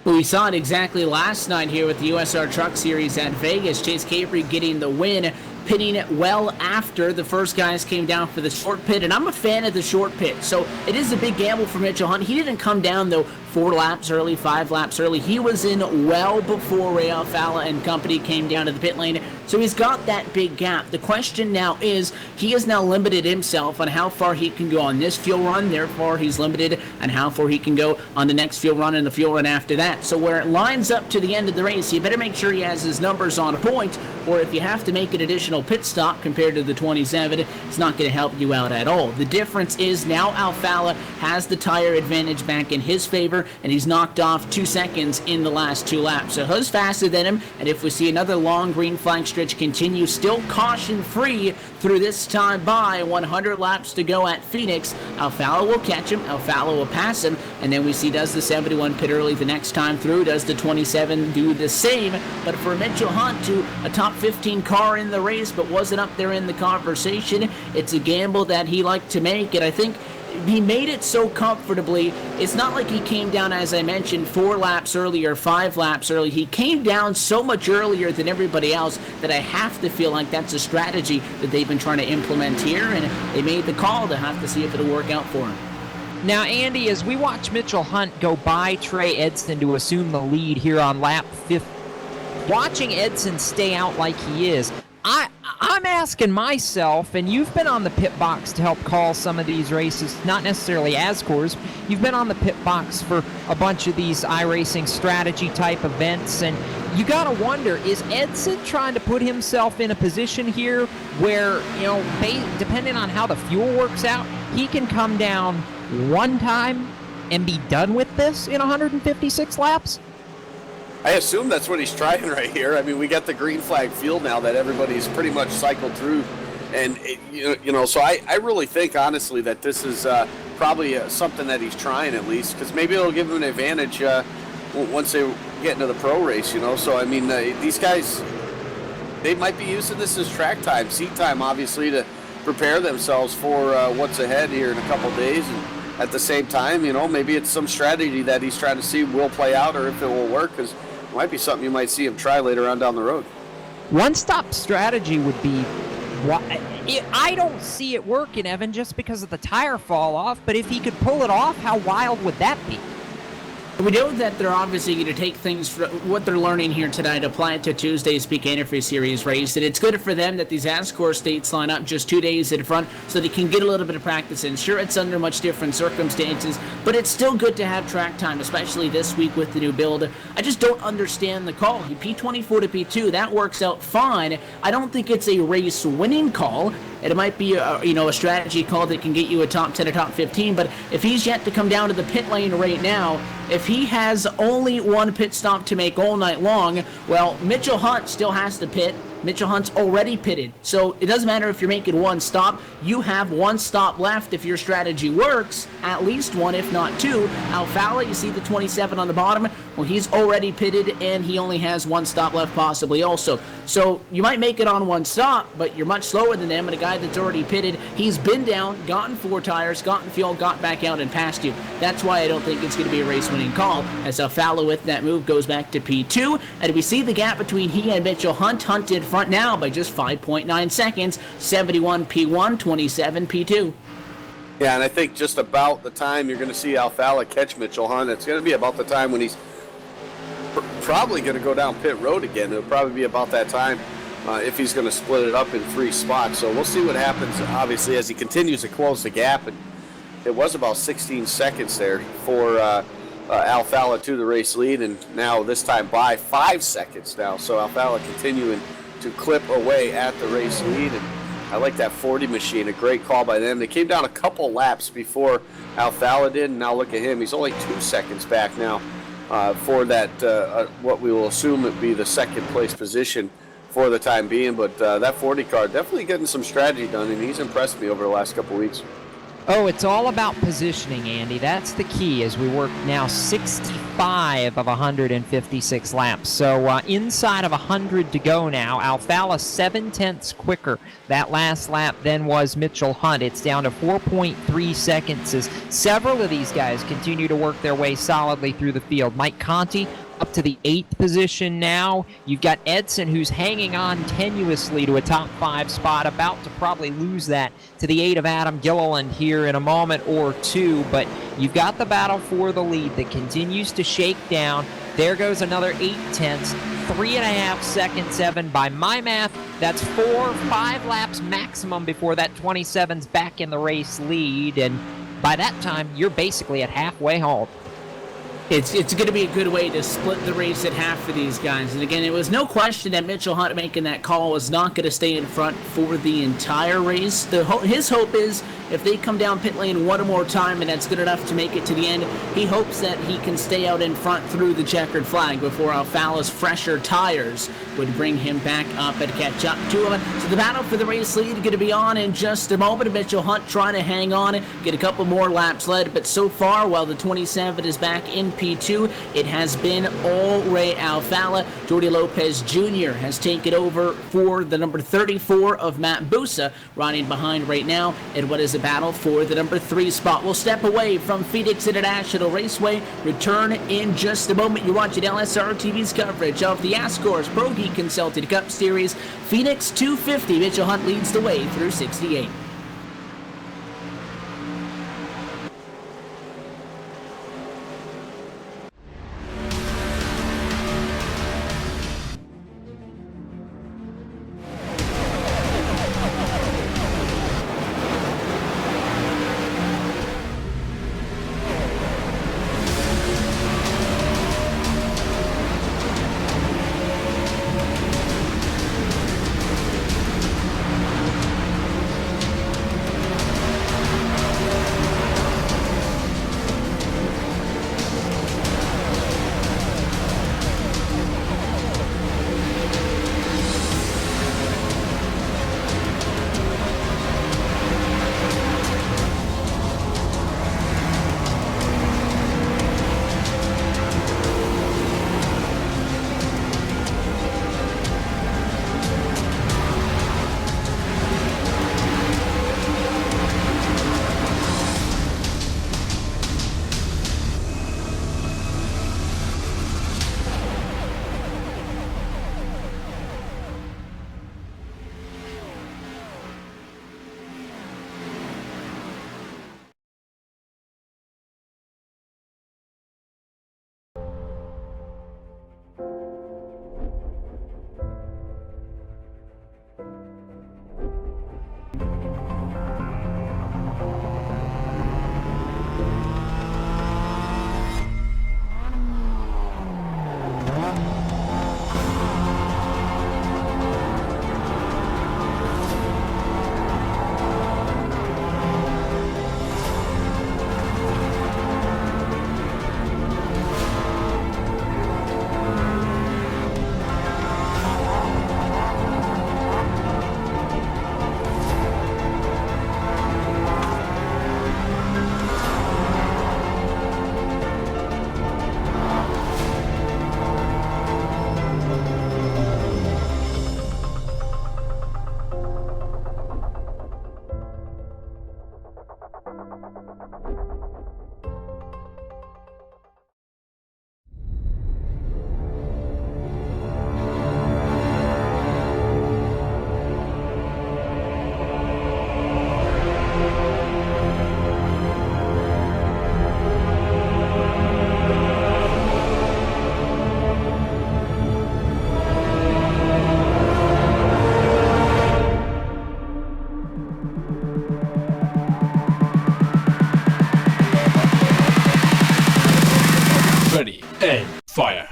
We saw it exactly last night here with the USR Truck Series at Vegas. Chase Capri getting the win. pitting well after the first guys came down for the short pit, and I'm a fan of the short pit. So it is a big gamble for Mitchell Hunt. He didn't come down, though, 4 laps early, 5 laps early. He was in well before Ray Alfalla and company came down to the pit lane, so he's got that big gap. The question now is, he has now limited himself on how far he can go on this fuel run, therefore he's limited on how far he can go on the next fuel run and the fuel run after that. So where it lines up to the end of the race, you better make sure he has his numbers on point, or if you have to make an additional pit stop compared to the 27, it's not going to help you out at all. The difference is now Alfalla has the tire advantage back in his favor, and he's knocked off 2 seconds in the last 2 laps. So he's faster than him, and if we see another long green flag stretch continue, still caution-free through this time by 100 laps to go at Phoenix, Alfalla will catch him, Alfalla will pass him, and then we see does the 71 pit early the next time through, does the 27 do the same. But for Mitchell Hunt, to a top 15 car in the race but wasn't up there in the conversation, it's a gamble that he liked to make, and I think he made it so comfortably. It's not like he came down, as I mentioned, 4 laps early or 5 laps early. He came down so much earlier than everybody else that I have to feel like that's a strategy that they've been trying to implement here, and they made the call to have to see if it'll work out for him. Now, Andy, as we watch Mitchell Hunt go by Trey Edson to assume the lead here on lap 5, watching Edson stay out like he is, I'm asking myself, and you've been on the pit box to help call some of these races, not necessarily ASCORS, you've been on the pit box for a bunch of these iRacing strategy type events, and you gotta wonder, is Edson trying to put himself in a position here where, you know, depending on how the fuel works out, he can come down one time and be done with this in 156 laps? I assume that's what he's trying right here. I mean, we got the green flag field now that everybody's pretty much cycled through. And, so I really think, honestly, that this is probably something that he's trying at least, because maybe it'll give him an advantage once they get into the pro race, So, I mean, these guys, they might be using this as track time, seat time, obviously, to prepare themselves for what's ahead here in a couple days. And at the same time, maybe it's some strategy that he's trying to see will play out or if it will work, because it might be something you might see him try later on down the road. One-stop strategy would be, I don't see it working, Evan, just because of the tire fall off, but if he could pull it off, how wild would that be? We know that they're obviously going to take things, what they're learning here tonight, apply it to Tuesday's Peak Antifreeze Series race. And it's good for them that these ASCOR states line up just 2 days in front so they can get a little bit of practice in. Sure, it's under much different circumstances, but it's still good to have track time, especially this week with the new build. I just don't understand the call. P24 to P2, that works out fine. I don't think it's a race-winning call. It might be a strategy call that can get you a top 10 or top 15, but if he's yet to come down to the pit lane right now, if he has only one pit stop to make all night long, well, Mitchell Hunt still has to pit. Mitchell Hunt's already pitted, so it doesn't matter if you're making one stop. You have one stop left if your strategy works, at least one, if not 2. Alfalla, you see the 27 on the bottom. Well, he's already pitted, and he only has one stop left possibly also. So you might make it on one stop, but you're much slower than them, and a guy that's already pitted, he's been down, gotten 4 tires, gotten fuel, got back out, and passed you. That's why I don't think it's going to be a race-winning call, as Alfalla with that move goes back to P2, and we see the gap between he and Mitchell Hunt. Hunt in front now by just 5.9 seconds, 71 P1, 27 P2. Yeah, and I think just about the time you're going to see Alfalla catch Mitchell Hunt, it's going to be about the time when he's probably going to go down pit road again. It'll probably be about that time if he's going to split it up in 3 spots. So we'll see what happens, obviously, as he continues to close the gap. And it was about 16 seconds there for Alfalla to the race lead, and now this time by 5 seconds now. So Alfalla continuing to clip away at the race lead, and I like that 40 machine, a great call by them. They came down a couple laps before Alfalla did, and now look at him. He's only 2 seconds back now for that, what we will assume would be the second place position for the time being. But that 40 car definitely getting some strategy done, and he's impressed me over the last couple weeks. Oh, it's all about positioning, Andy. That's the key as we work now 65 of 156 laps. So inside of 100 to go now. Alfalla 7/10 quicker that last lap than was Mitchell Hunt. It's down to 4.3 seconds as several of these guys continue to work their way solidly through the field. Mike Conti up to the 8th position now. You've got Edson, who's hanging on tenuously to a top 5 spot, about to probably lose that to the 8 of Adam Gilliland here in a moment or two. But you've got the battle for the lead that continues to shake down. There goes another 8/10, 3.5 seconds, Evan. By my math, that's 4-5 laps maximum before that 27's back in the race lead. And by that time, you're basically at halfway home. It's going to be a good way to split the race at half for these guys. And again, it was no question that Mitchell Hunt making that call was not going to stay in front for the entire race. His hope is if they come down pit lane one more time and that's good enough to make it to the end, he hopes that he can stay out in front through the checkered flag before Alfala's fresher tires would bring him back up and catch up to him. So the battle for the race lead going to be on in just a moment. Mitchell Hunt trying to hang on, get a couple more laps led, but so far, while the 27 is back in P2, it has been all Ray Alfala. Jordi Lopez Jr. has taken over for the number 34 of Matt Busa, riding behind right now in what is a battle for the number 3 spot. We'll step away from Phoenix International Raceway, return in just a moment. You're watching LSRTV's coverage of the ASCORS ProGeek Consulting Cup Series. Phoenix 250, Mitchell Hunt leads the way through 68. and fire.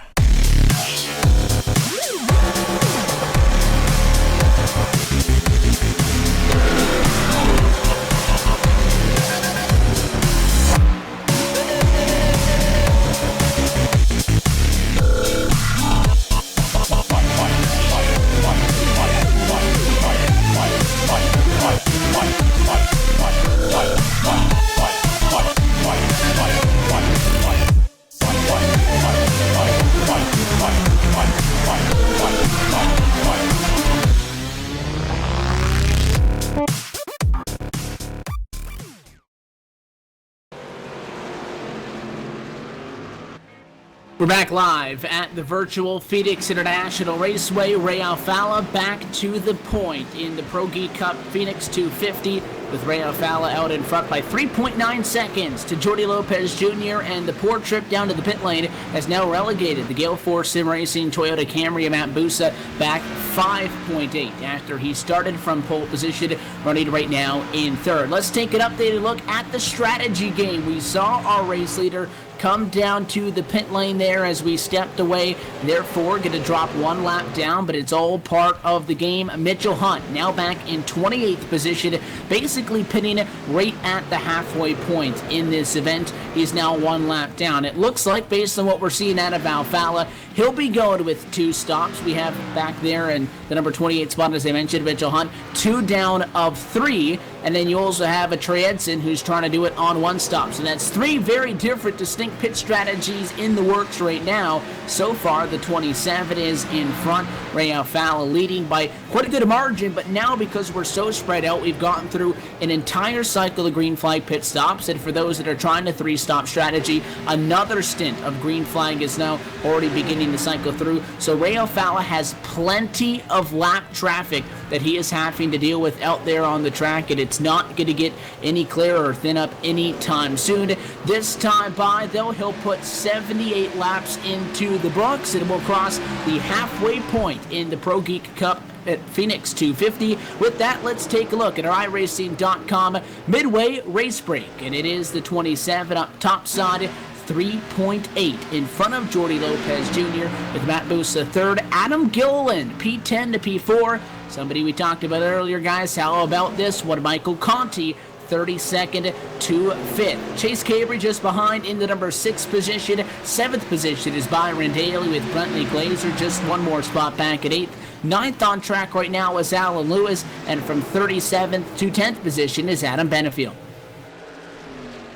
We're back live at the virtual Phoenix International Raceway. Ray Alfalla back to the point in the ProGeek Cup Phoenix 250, with Ray Alfalla out in front by 3.9 seconds to Jordy Lopez Jr., and the poor trip down to the pit lane has now relegated the Gale Force Sim Racing Toyota Camry Matt Busa back 5.8 after he started from pole position, running right now in third. Let's take an updated look at the strategy game. We saw our race leader come down to the pit lane there as we stepped away, therefore going to drop one lap down, but it's all part of the game. Mitchell Hunt now back in 28th position, basically pitting right at the halfway point in this event. He's now one lap down. It looks like, based on what we're seeing out of Alfalla, he'll be going with 2 stops. We have back there in the number 28 spot, as I mentioned, Mitchell Hunt, 2 down of 3, and then you also have a Trey Edson who's trying to do it on 1 stop. So that's 3 very different, distinct pit strategies in the works right now. So far, the 27 is in front. Ray Alfalla leading by quite a good margin, but now because we're so spread out, we've gotten through an entire cycle of green flag pit stops, and for those that are trying the 3-stop strategy, another stint of green flag is now already beginning to cycle through. So Ray Alfalla has plenty of lap traffic that he is having to deal with out there on the track, and it's not going to get any clearer or thin up anytime soon. This time by, though, he'll put 78 laps into the books, and will cross the halfway point in the ProGeek Cup at Phoenix 250. With that, let's take a look at our iRacing.com midway race break, and it is the 27 up top side, 3.8 in front of Jordy Lopez Jr., with Matt Busa third, Adam Gilliland P10 to P4. Somebody we talked about earlier, guys. How about this one? Michael Conti, 32nd to 5th. Chase Cabry just behind in the number 6 position. 7th position is Byron Daly, with Brentley Glazer just one more spot back at 8th. 9th on track right now is Alan Lewis, and from 37th to 10th position is Adam Benefield.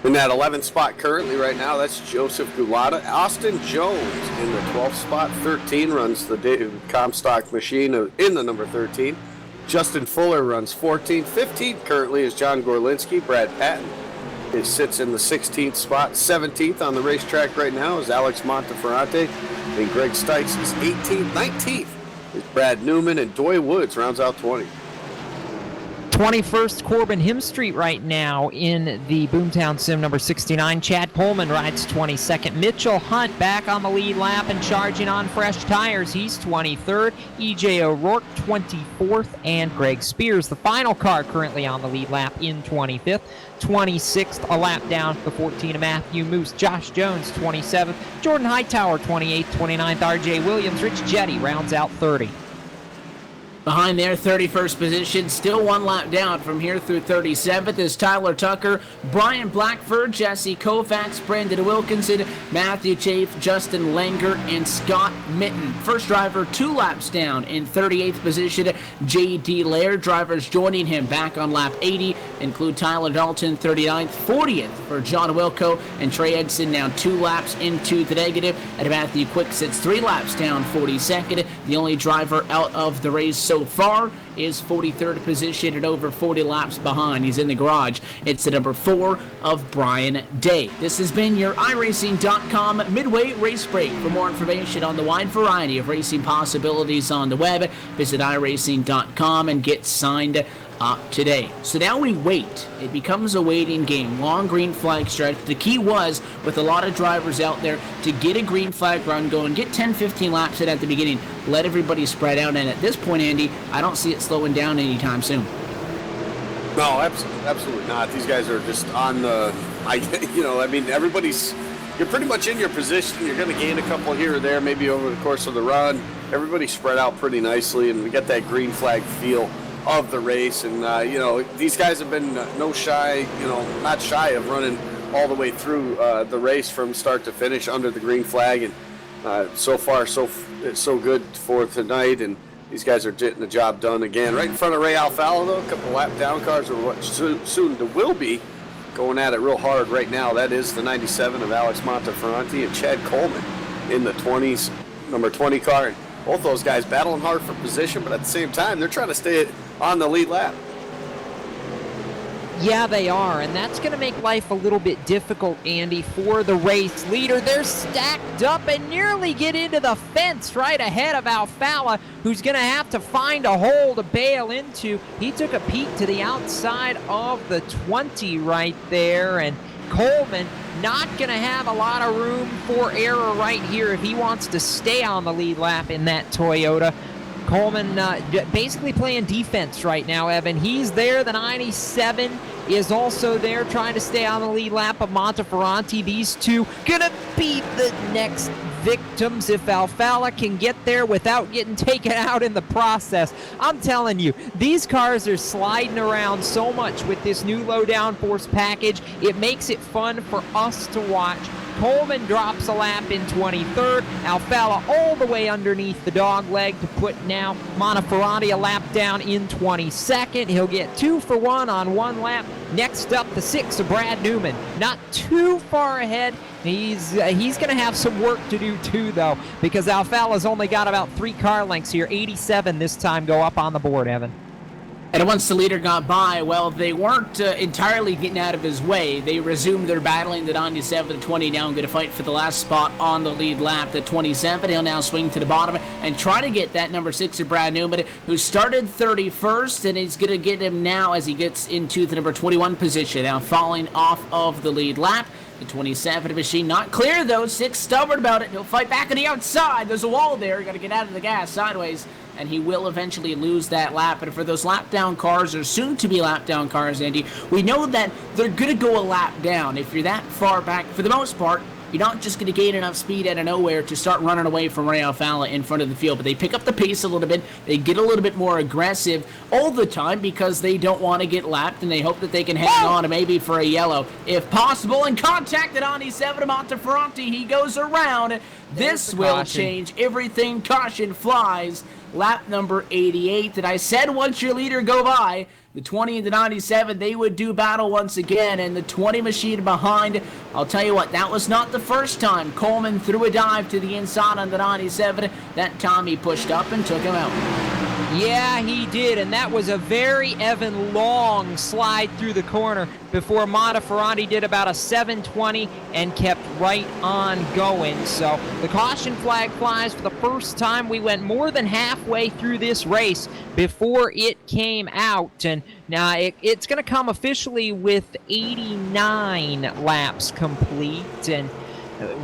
In that 11th spot currently right now, that's Joseph Gulata. Austin Jones in the 12th spot. 13 runs the Comstock machine in the number 13. Justin Fuller runs 14. 15th currently is John Gorlinski. Brad Patton sits in the 16th spot. 17th on the racetrack right now is Alex Monteferrante. And Greg Stites is 18th. 19th is Brad Newman, and Doy Woods rounds out 20. 21st Corbin Himstreet right now in the Boomtown Sim number 69. Chad Coleman rides 22nd. Mitchell Hunt back on the lead lap and charging on fresh tires. He's 23rd. EJ O'Rourke 24th, and Greg Spears, the final car, currently on the lead lap in 25th. 26th, a lap down, the 14 of Matthew Moose. Josh Jones 27th. Jordan Hightower 28th. 29th, RJ Williams. Rich Jetty rounds out 30. Behind their 31st position, still one lap down from here through 37th, is Tyler Tucker, Brian Blackford, Jesse Kovacs, Brandon Wilkinson, Matthew Chafe, Justin Langer, and Scott Mitten. First driver 2 laps down in 38th position, J.D. Laird. Drivers joining him back on lap 80 include Tyler Dalton, 39th, 40th for John Wilco, and Trey Edson now 2 laps into the negative, and Matthew Quick sits 3 laps down, 42nd. The only driver out of the race so far is 43rd position and over 40 laps behind. He's in the garage. It's the number 4 of Brian Day. This has been your iRacing.com midway race break. For more information on the wide variety of racing possibilities on the web, visit iRacing.com and get signed up today. So now we wait. It becomes a waiting game. Long green flag stretch. The key was, with a lot of drivers out there, to get a green flag run going, get 10-15 laps in at the beginning, let everybody spread out, and at this point, Andy, I don't see it slowing down anytime soon. No, absolutely not. These guys are just on the, everybody's, you're pretty much in your position. You're going to gain a couple here or there, maybe over the course of the run. Everybody's spread out pretty nicely, and we get that green flag feel of the race. And these guys have been not shy of running all the way through the race from start to finish under the green flag, and so far so good for tonight, and these guys are getting the job done again. Right in front of Ray Alfalla, though, a couple lap down cars are what soon will be going at it real hard right now. That is the 97 of Alex Monteferrante and Chad Coleman in the 20s, number 20 car. And both those guys battling hard for position, but at the same time, they're trying to stay on the lead lap. Yeah, they are, and that's going to make life a little bit difficult, Andy, for the race leader. They're stacked up and nearly get into the fence right ahead of Alfala, who's going to have to find a hole to bail into. He took a peek to the outside of the 20 right there, and Coleman not going to have a lot of room for error right here if he wants to stay on the lead lap in that Toyota. Coleman basically playing defense right now, Evan. He's there. The 97 is also there trying to stay on the lead lap of Monteferranti. These two gonna be the next victims if Alfala can get there without getting taken out in the process. I'm telling you, these cars are sliding around so much with this new low downforce package. It makes it fun for us to watch. Coleman drops a lap in 23rd. Alfala all the way underneath the dog leg to put now Monteferranti a lap down in 22nd. He'll get 2 for 1 on 1 lap. Next up, the 6 of Brad Newman. Not too far ahead. He's going to have some work to do too, though, because Alfala's only got about 3 car lengths here. 87 this time go up on the board, Evan. And once the leader got by, well, they weren't entirely getting out of his way. They resumed their battling. The 97 to 20 now going to fight for the last spot on the lead lap. The 27, he'll now swing to the bottom and try to get that number 6 of Brad Newman, who started 31st, and he's going to get him now as he gets into the number 21 position. Now falling off of the lead lap. The 27 machine not clear, though. 6 stubborn about it. He'll fight back on the outside. There's a wall there. You got to get out of the gas sideways, and he will eventually lose that lap. And for those lap down cars, or soon to be lap down cars, Andy, we know that they're going to go a lap down. If you're that far back, for the most part, you're not just going to gain enough speed out of nowhere to start running away from Ray Alfala in front of the field. But they pick up the pace a little bit. They get a little bit more aggressive all the time because they don't want to get lapped, and they hope that they can hang on maybe for a yellow if possible. And contact at 97 Monteferranti. He goes around. This will change everything. Caution flies. Lap number 88. And I said once your leader go by, the 20 and the 97, they would do battle once again, and the 20 machine behind. I'll tell you what, that was not the first time Coleman threw a dive to the inside on the 97. That time he pushed up and took him out. Yeah, he did, and that was a very Evan long slide through the corner before Monteferranti did about a 720 and kept right on going. So the caution flag flies for the first time. We went more than halfway through this race before it came out, and now it's going to come officially with 89 laps complete, and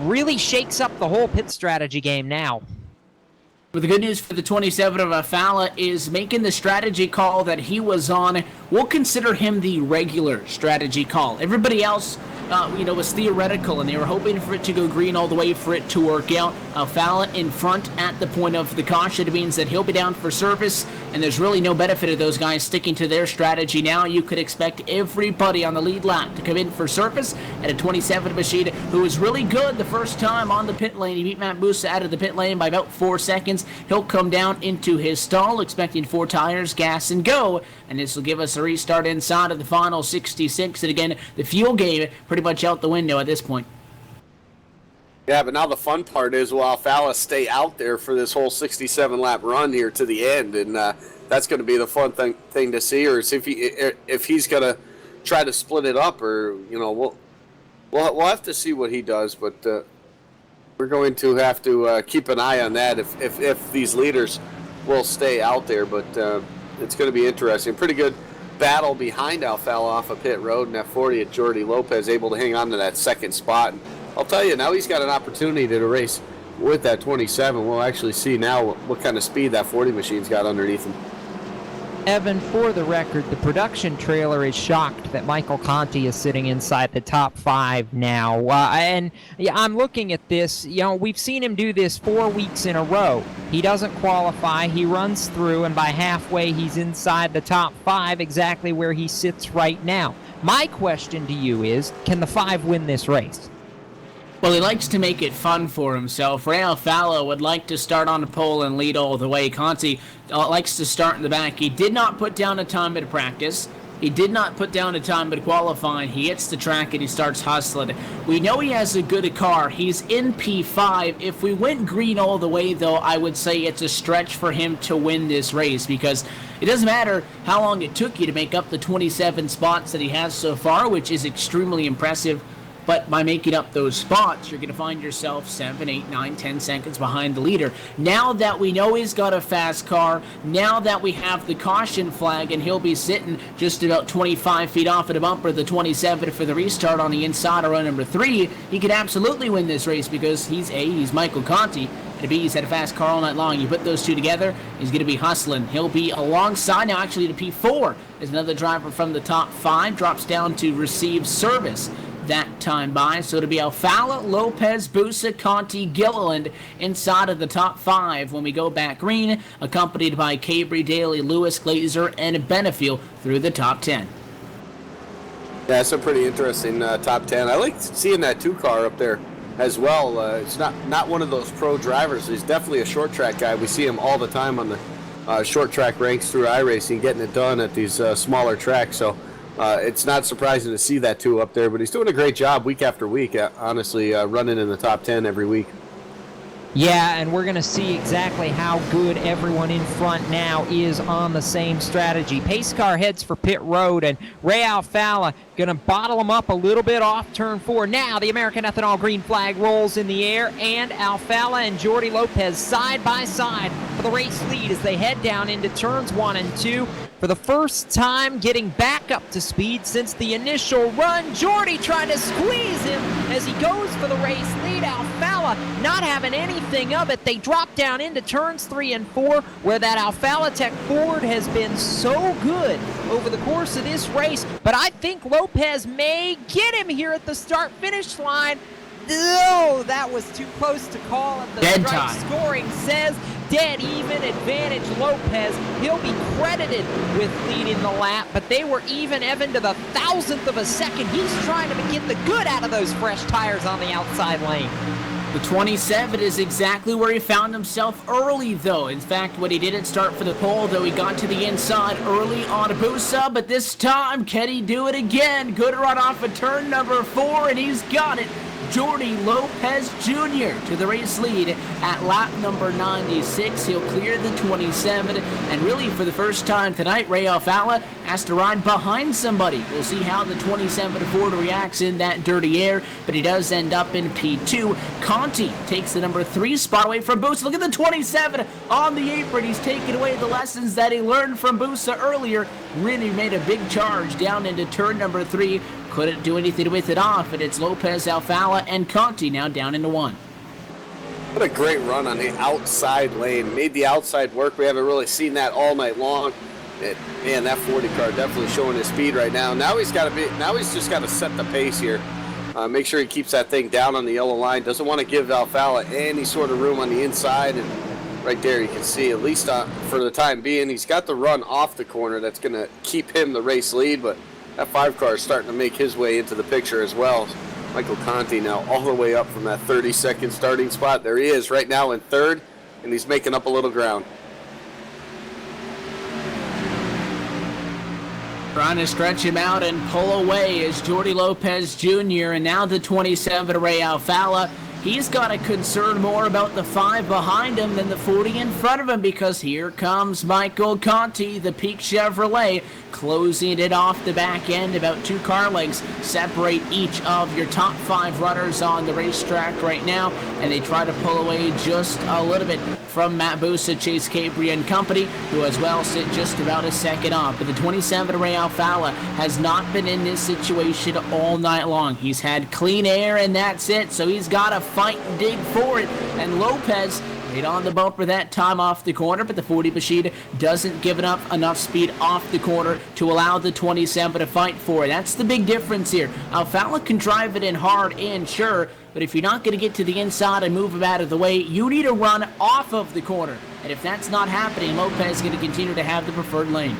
really shakes up the whole pit strategy game now. But the good news for the 27 of Alfala is making the strategy call that he was on. We'll consider him the regular strategy call. Everybody else, was theoretical, and they were hoping for it to go green all the way for it to work out. Alfala in front at the point of the caution. It means that he'll be down for service, and there's really no benefit of those guys sticking to their strategy. Now you could expect everybody on the lead lap to come in for service at a 27 machine who was really good the first time on the pit lane. He beat Matt Busa out of the pit lane by about 4 seconds. He'll come down into his stall, expecting 4 tires, gas, and go, and this will give us a restart inside of the final 66. And again, the fuel game pretty much out the window at this point. Yeah, but now the fun part is, will Alfala stay out there for this whole 67-lap run here to the end? And that's going to be the fun thing to see, or if he's going to try to split it up, or we'll have to see what he does. But we're going to have to keep an eye on that if these leaders will stay out there. But it's going to be interesting. Pretty good battle behind Alfala off of pit road, and that 40 at Jordi Lopez able to hang on to that second spot. And I'll tell you, now he's got an opportunity to race with that 27. We'll actually see now what kind of speed that 40 machine's got underneath him. Evan, for the record, the production trailer is shocked that Michael Conti is sitting inside the top 5 now. And yeah, I'm looking at this. We've seen him do this 4 weeks in a row. He doesn't qualify. He runs through, and by halfway, he's inside the top 5, exactly where he sits right now. My question to you is, can the 5 win this race? Well, he likes to make it fun for himself. Ray Alfala would like to start on the pole and lead all the way. Conti likes to start in the back. He did not put down a time at practice. He did not put down a time but qualifying. He hits the track and he starts hustling. We know he has a good car. He's in P5. If we went green all the way, though, I would say it's a stretch for him to win this race, because it doesn't matter how long it took you to make up the 27 spots that he has so far, which is extremely impressive. But by making up those spots, you're going to find yourself 7, 8, 9, 10 seconds behind the leader. Now that we know he's got a fast car, now that we have the caution flag, and he'll be sitting just about 25 feet off of the bumper, the 27 for the restart on the inside of run number 3, he could absolutely win this race, because he's Michael Conti, and B, he's had a fast car all night long. You put those two together, he's going to be hustling. He'll be alongside now, actually, to P4. There's another driver from the top 5, drops down to receive service that time by. So it'll be Alfala, Lopez, Busa, Conti, Gilliland inside of the top 5 when we go back green, accompanied by Cabry, Daly, Lewis, Glazer, and Benefiel through the top 10. Yeah, it's a pretty interesting top 10. I like seeing that 2 car up there as well. It's not one of those pro drivers. He's definitely a short track guy. We see him all the time on the short track ranks through iRacing, getting it done at these smaller tracks. So it's not surprising to see that 2 up there, but he's doing a great job week after week, honestly, running in the top 10 every week. Yeah, and we're going to see exactly how good everyone in front now is on the same strategy. Pace car heads for pit road, and Ray Alfala going to bottle him up a little bit off turn 4. Now the American Ethanol green flag rolls in the air, and Alfala and Jordi Lopez side by side for the race lead as they head down into turns 1 and 2. For the first time getting back up to speed since the initial run, Jordi trying to squeeze him as he goes for the race lead. Alfala not having anything of it. They drop down into turns 3 and 4, where that Alfala Tech Ford has been so good over the course of this race. But I think Lopez may get him here at the start-finish line. No, that was too close to call, and the Dead strike time. scoring says dead even advantage Lopez. He'll be credited with leading the lap, but they were even to the 1,000th of a second. He's trying to get the good out of those fresh tires on the outside lane. The 27 is exactly where he found himself early, though. In fact, when he didn't start for the pole, though, he got to the inside early on Busa, but this time, can he do it again? Good run off of turn number 4, and he's got it. Jordi Lopez Jr. to the race lead at lap number 96. He'll clear the 27, and really for the first time tonight, Ray Alfala has to ride behind somebody. We'll see how the 27 Ford reacts in that dirty air, but he does end up in P2. Conti takes the number 3 spot away from Busa. Look at the 27 on the apron. He's taking away the lessons that he learned from Busa earlier. Really made a big charge down into turn number 3. Couldn't do anything with it off, and it's Lopez, Alfala, and Conti now down into 1. What a great run on the outside lane. Made the outside work. We haven't really seen that all night long. Man, that 40 car definitely showing his speed right now. Now he's just got to set the pace here. Make sure he keeps that thing down on the yellow line. Doesn't want to give Alfala any sort of room on the inside, and right there you can see, at least for the time being, he's got the run off the corner that's going to keep him the race lead, but that 5 car is starting to make his way into the picture as well. Michael Conti now all the way up from that 32nd starting spot. There he is right now in 3rd, and he's making up a little ground. Trying to stretch him out and pull away is Jordi Lopez Jr. And now the 27 Ray Alfala. He's got to concern more about the 5 behind him than the 40 in front of him, because here comes Michael Conti, the Peak Chevrolet, closing it off the back end. About 2 car lengths separate each of your top 5 runners on the racetrack right now, and they try to pull away just a little bit from Matt Busa, Chase Cabry and company, who as well sit just about a second off. But the 27 Ray Alfala has not been in this situation all night long. He's had clean air, and that's it, so he's got to fight and dig for it. And Lopez right on the bumper that time off the corner, but the 40 machine doesn't give enough speed off the corner to allow the 27 to fight for it. That's the big difference here. Alfala can drive it in hard and sure, but if you're not going to get to the inside and move him out of the way, you need to run off of the corner. And if that's not happening, Lopez is going to continue to have the preferred lane.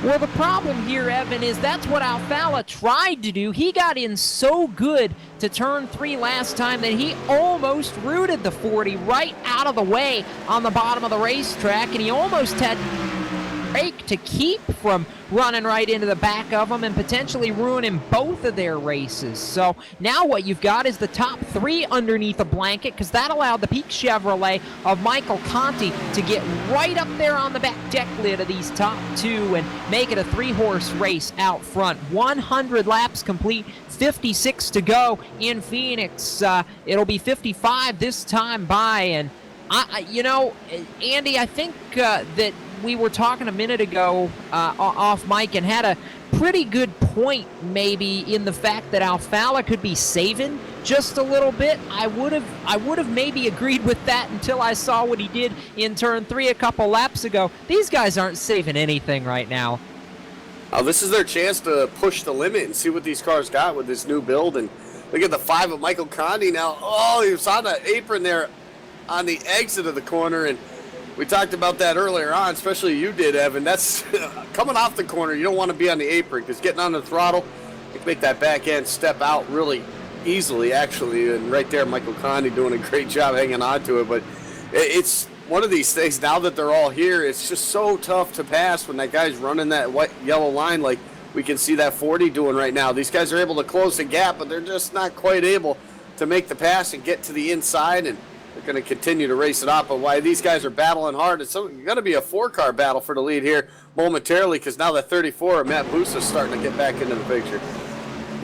Well, the problem here, Evan, is that's what Alfala tried to do. He got in so good to turn 3 last time that he almost rooted the 40 right out of the way on the bottom of the racetrack, and he almost had brake to keep from running right into the back of them and potentially ruining both of their races. So now what you've got is the top 3 underneath a blanket, because that allowed the Peak Chevrolet of Michael Conti to get right up there on the back deck lid of these top 2 and make it a 3-horse race out front. 100 laps complete, 56 to go in Phoenix. It'll be 55 this time by, and Andy, I think that we were talking a minute ago off mic and had a pretty good point maybe in the fact that Alfala could be saving just a little bit. I would have maybe agreed with that until I saw what he did in turn 3 a couple laps ago. These guys aren't saving anything right now. Oh, this is their chance to push the limit and see what these cars got with this new build. And look at the 5 of Michael Conti now. Oh, he was on the apron there on the exit of the corner, and we talked about that earlier on, especially you did, Evan. That's coming off the corner. You don't want to be on the apron because getting on the throttle, you can make that back end step out really easily, actually. And right there, Michael Conti doing a great job hanging on to it. But it's one of these things, now that they're all here, it's just so tough to pass when that guy's running that white yellow line like we can see that 40 doing right now. These guys are able to close the gap, but they're just not quite able to make the pass and get to the inside, and they're going to continue to race it off. But why these guys are battling hard, it's going to be a 4-car battle for the lead here momentarily, because now the 34, Matt Busa, is starting to get back into the picture.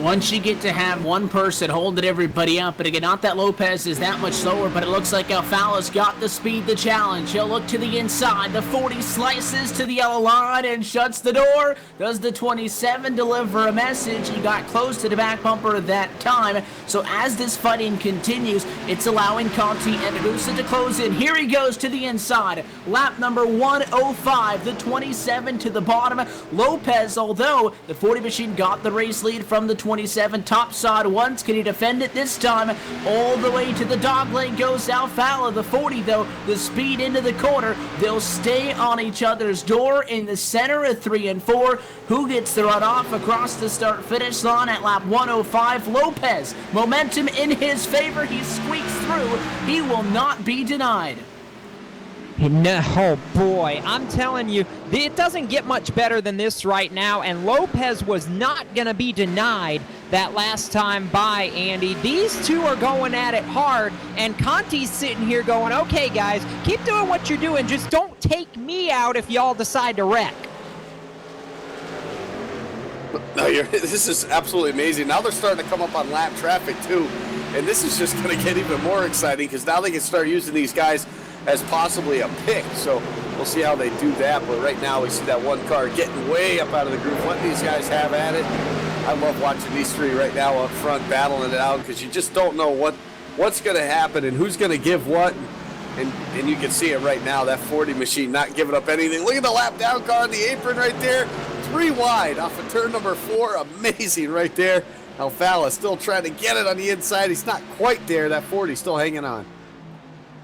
Once you get to have one person holding everybody up, but again, not that Lopez is that much slower, but it looks like Alfala's got the speed to challenge. He'll look to the inside. The 40 slices to the yellow line and shuts the door. Does the 27 deliver a message? He got close to the back bumper that time. So as this fighting continues, it's allowing Conti and Busa to close in. Here he goes to the inside. Lap number 105, the 27 to the bottom. Lopez, although the 40 machine got the race lead from the 27 topside once. Can he defend it this time? All the way to the dog leg goes Alfala. The 40, though, the speed into the corner. They'll stay on each other's door in the center of 3 and 4. Who gets the run off across the start-finish line at lap 105? Lopez. Momentum in his favor. He squeaks through. He will not be denied. No, oh boy, I'm telling you, it doesn't get much better than this right now, and Lopez was not going to be denied that last time by, Andy. These two are going at it hard, and Conti's sitting here going, okay, guys, keep doing what you're doing, just don't take me out if y'all decide to wreck. No, this is absolutely amazing. Now they're starting to come up on lap traffic, too, and this is just going to get even more exciting because now they can start using these guys as possibly a pick, so we'll see how they do that. But right now we see that one car getting way up out of the groove, letting these guys have at it. I love watching these three right now up front battling it out because you just don't know what's going to happen and who's going to give what, and you can see it right now, that 40 machine not giving up anything. Look at the lap down car on the apron right there, 3 wide off of turn number 4. Amazing right there. Alfala still trying to get it on the inside. He's not quite there. That 40 still hanging on.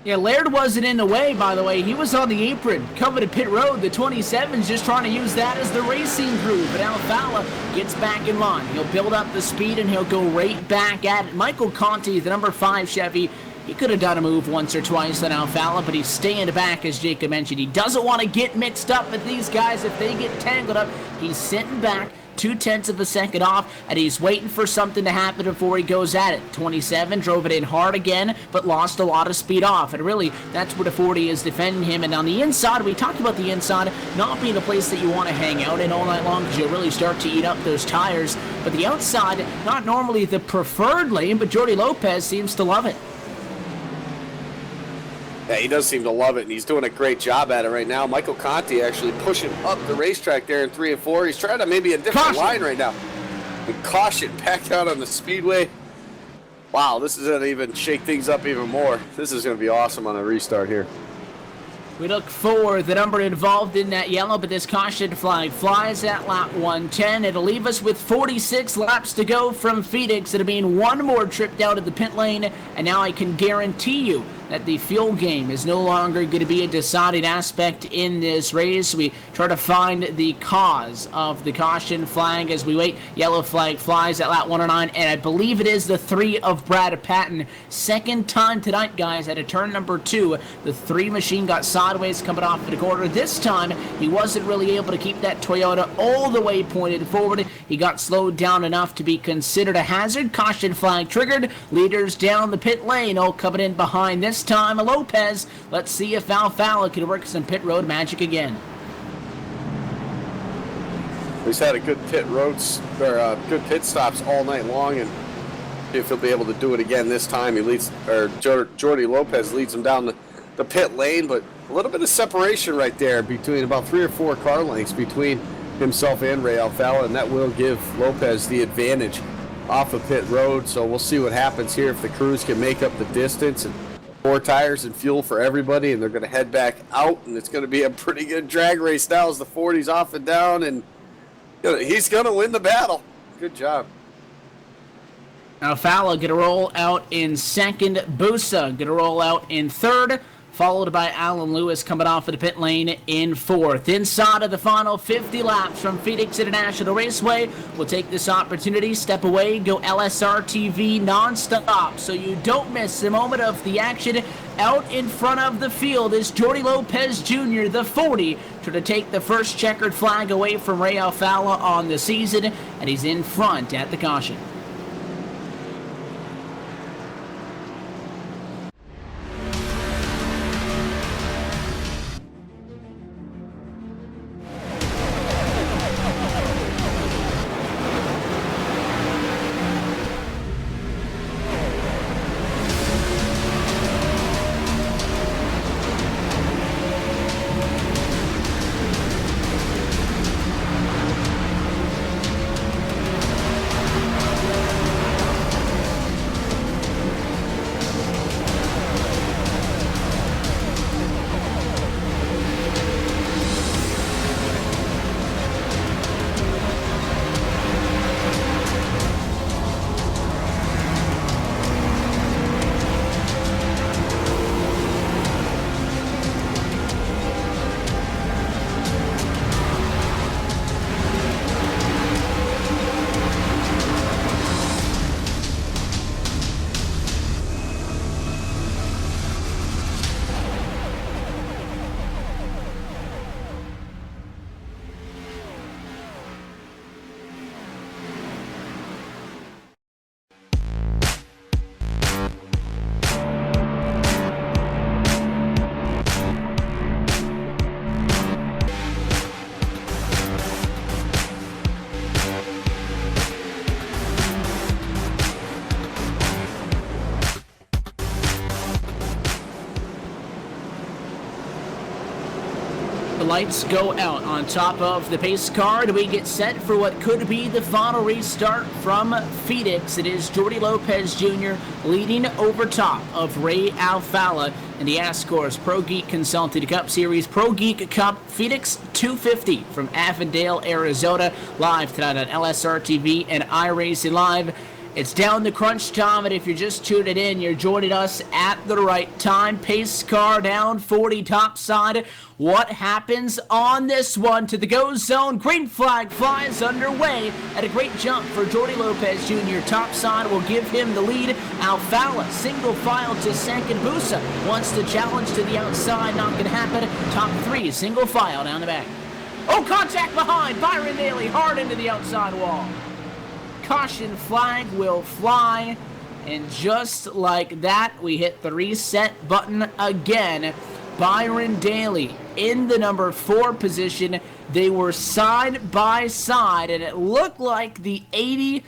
Yeah, Laird wasn't in the way, by the way. He was on the apron, coming to pit road. The 27's just trying to use that as the racing groove. But Alfala gets back in line. He'll build up the speed, and he'll go right back at it. Michael Conti, the number 5 Chevy, he could have done a move once or twice on Alfala, but he's staying back, as Jacob mentioned. He doesn't want to get mixed up with these guys. If they get tangled up, he's sitting back, 0.2 of a second off, and he's waiting for something to happen before he goes at it. 27 drove it in hard again, but lost a lot of speed off, and really, that's where the 40 is defending him. And on the inside, we talked about the inside not being a place that you want to hang out in all night long because you'll really start to eat up those tires, but the outside, not normally the preferred lane, but Jordi Lopez seems to love it. Yeah, he does seem to love it, and he's doing a great job at it right now. Michael Conti actually pushing up the racetrack there in 3 and 4. He's trying to maybe a different line right now. And caution back out on the speedway. Wow, this is going to even shake things up even more. This is going to be awesome on a restart here. We look for the number involved in that yellow, but this caution flag flies at lap 110. It'll leave us with 46 laps to go from Phoenix. It'll mean one more trip down to the pit lane, and now I can guarantee you that the fuel game is no longer going to be a deciding aspect in this race. We try to find the cause of the caution flag as we wait. Yellow flag flies at lap 109, and I believe it is the 3 of Brad Patton. Second time tonight, guys, at a turn number 2. The 3 machine got sideways coming off the corner. This time, he wasn't really able to keep that Toyota all the way pointed forward. He got slowed down enough to be considered a hazard. Caution flag triggered. Leaders down the pit lane, all coming in behind this time. Lopez. Let's see if Alfala can work some pit road magic again. He's had a good good pit stops all night long, and if he'll be able to do it again this time. He leads, or Jordy Lopez leads him down the pit lane, but a little bit of separation right there between about 3 or 4 car lengths between himself and Ray Alfala, and that will give Lopez the advantage off of pit road. So we'll see what happens here if the crews can make up the distance, and 4 tires and fuel for everybody, and they're going to head back out, and it's going to be a pretty good drag race now as the 40's off and down, and he's going to win the battle. Good job. Alfala going to roll out in second. Busa going to roll out in third, followed by Alan Lewis coming off of the pit lane in fourth. Inside of the final 50 laps from Phoenix International Raceway, we'll take this opportunity, step away, go LSRTV nonstop so you don't miss a moment of the action. Out in front of the field is Jordy Lopez Jr., the 40, trying to take the first checkered flag away from Ray Alfala on the season, and he's in front at the caution. The lights go out on top of the pace car, and we get set for what could be the final restart from Phoenix. It is Jordy Lopez Jr. leading over top of Ray Alfala in the ASCORS ProGeek Consulting Cup Series ProGeek Cup Phoenix 250 from Avondale, Arizona, live tonight on LSRTV and iRacing Live. It's down the crunch time, and if you're just tuning in, you're joining us at the right time. Pace car down 40 top side. What happens on this one to the go zone? Green flag flies underway at a great jump for Jordy Lopez Jr. Top side will give him the lead. Alfala single file to second. Busa wants the challenge to the outside. Not going to happen. Top 3 single file down the back. Oh, contact behind. Byron Daly hard into the outside wall. Caution flag will fly, and just like that, we hit the reset button again. Byron Daly in the number 4 position. They were side by side, and it looked like the 80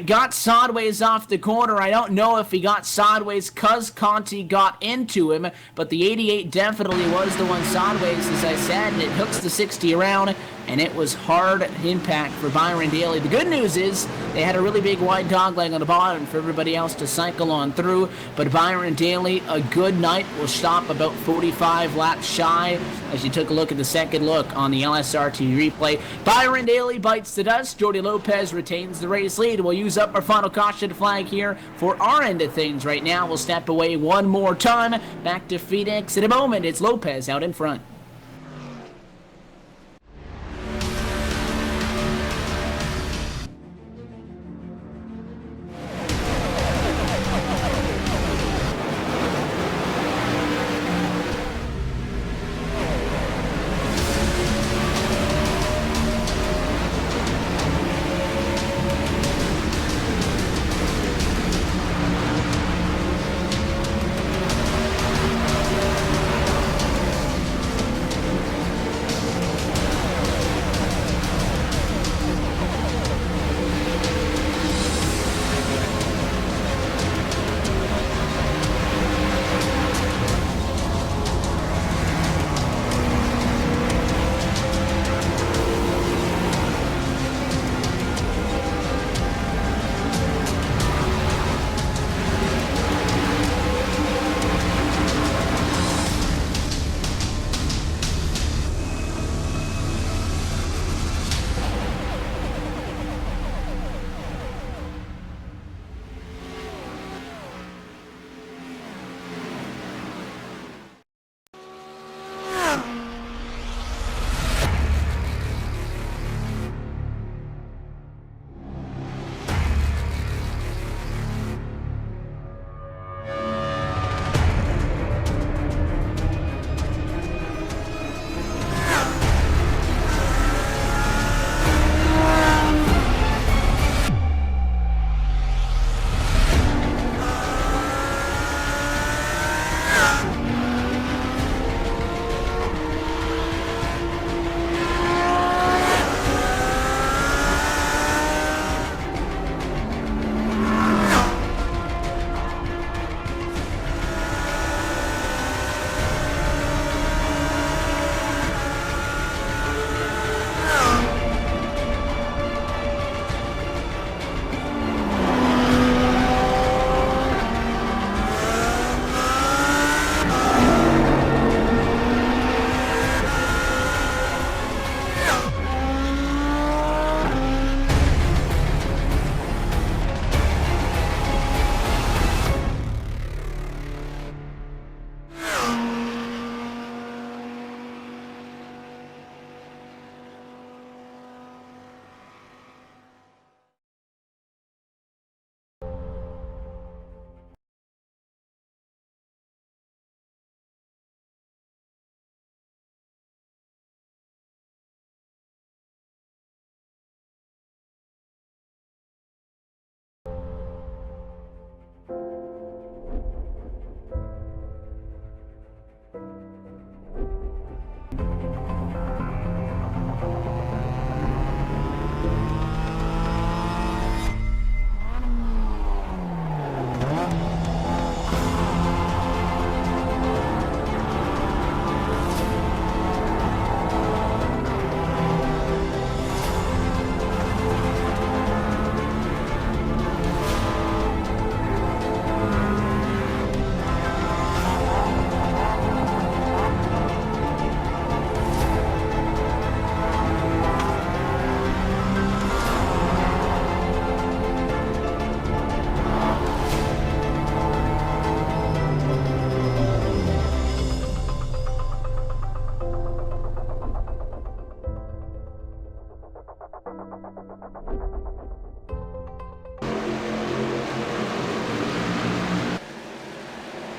got sideways off the corner. I don't know if he got sideways because Conti got into him, but the 88 definitely was the one sideways, as I said, and it hooks the 60 around and it was hard impact for Byron Daly. The good news is they had a really big wide dog leg on the bottom for everybody else to cycle on through, but Byron Daly, a good night, will stop about 45 laps shy as you took a look at the second look on the LSRTV replay. Byron Daly bites the dust. Jordy Lopez retains the race lead. We'll use up our final caution flag here for our end of things right now. We'll step away one more time. Back to Phoenix in a moment. It's Lopez out in front.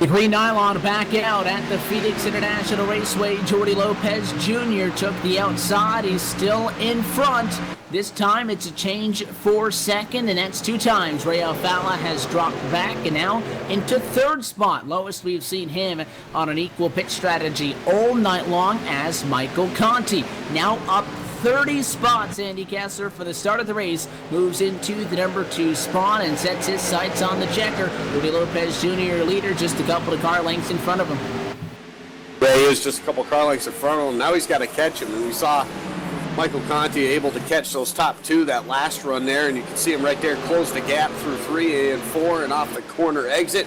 The green nylon back out at the Phoenix International Raceway. Jordy Lopez Jr. took the outside. He's still in front. This time it's a change for second, and that's two times. Ray Alfala has dropped back and now into third spot. Lowest we've seen him on an equal pit strategy all night long as Michael Conti. Now up 30 spots, Andy Kessler, for the start of the race, moves into the number 2 spot and sets his sights on the checker. Jordy Lopez Jr. leader, just a couple of car lengths in front of him. Ray is just a couple car lengths in front of him. Now he's got to catch him, and we saw Michael Conti able to catch those top two that last run there, and you can see him right there close the gap through 3 and 4 and off the corner exit.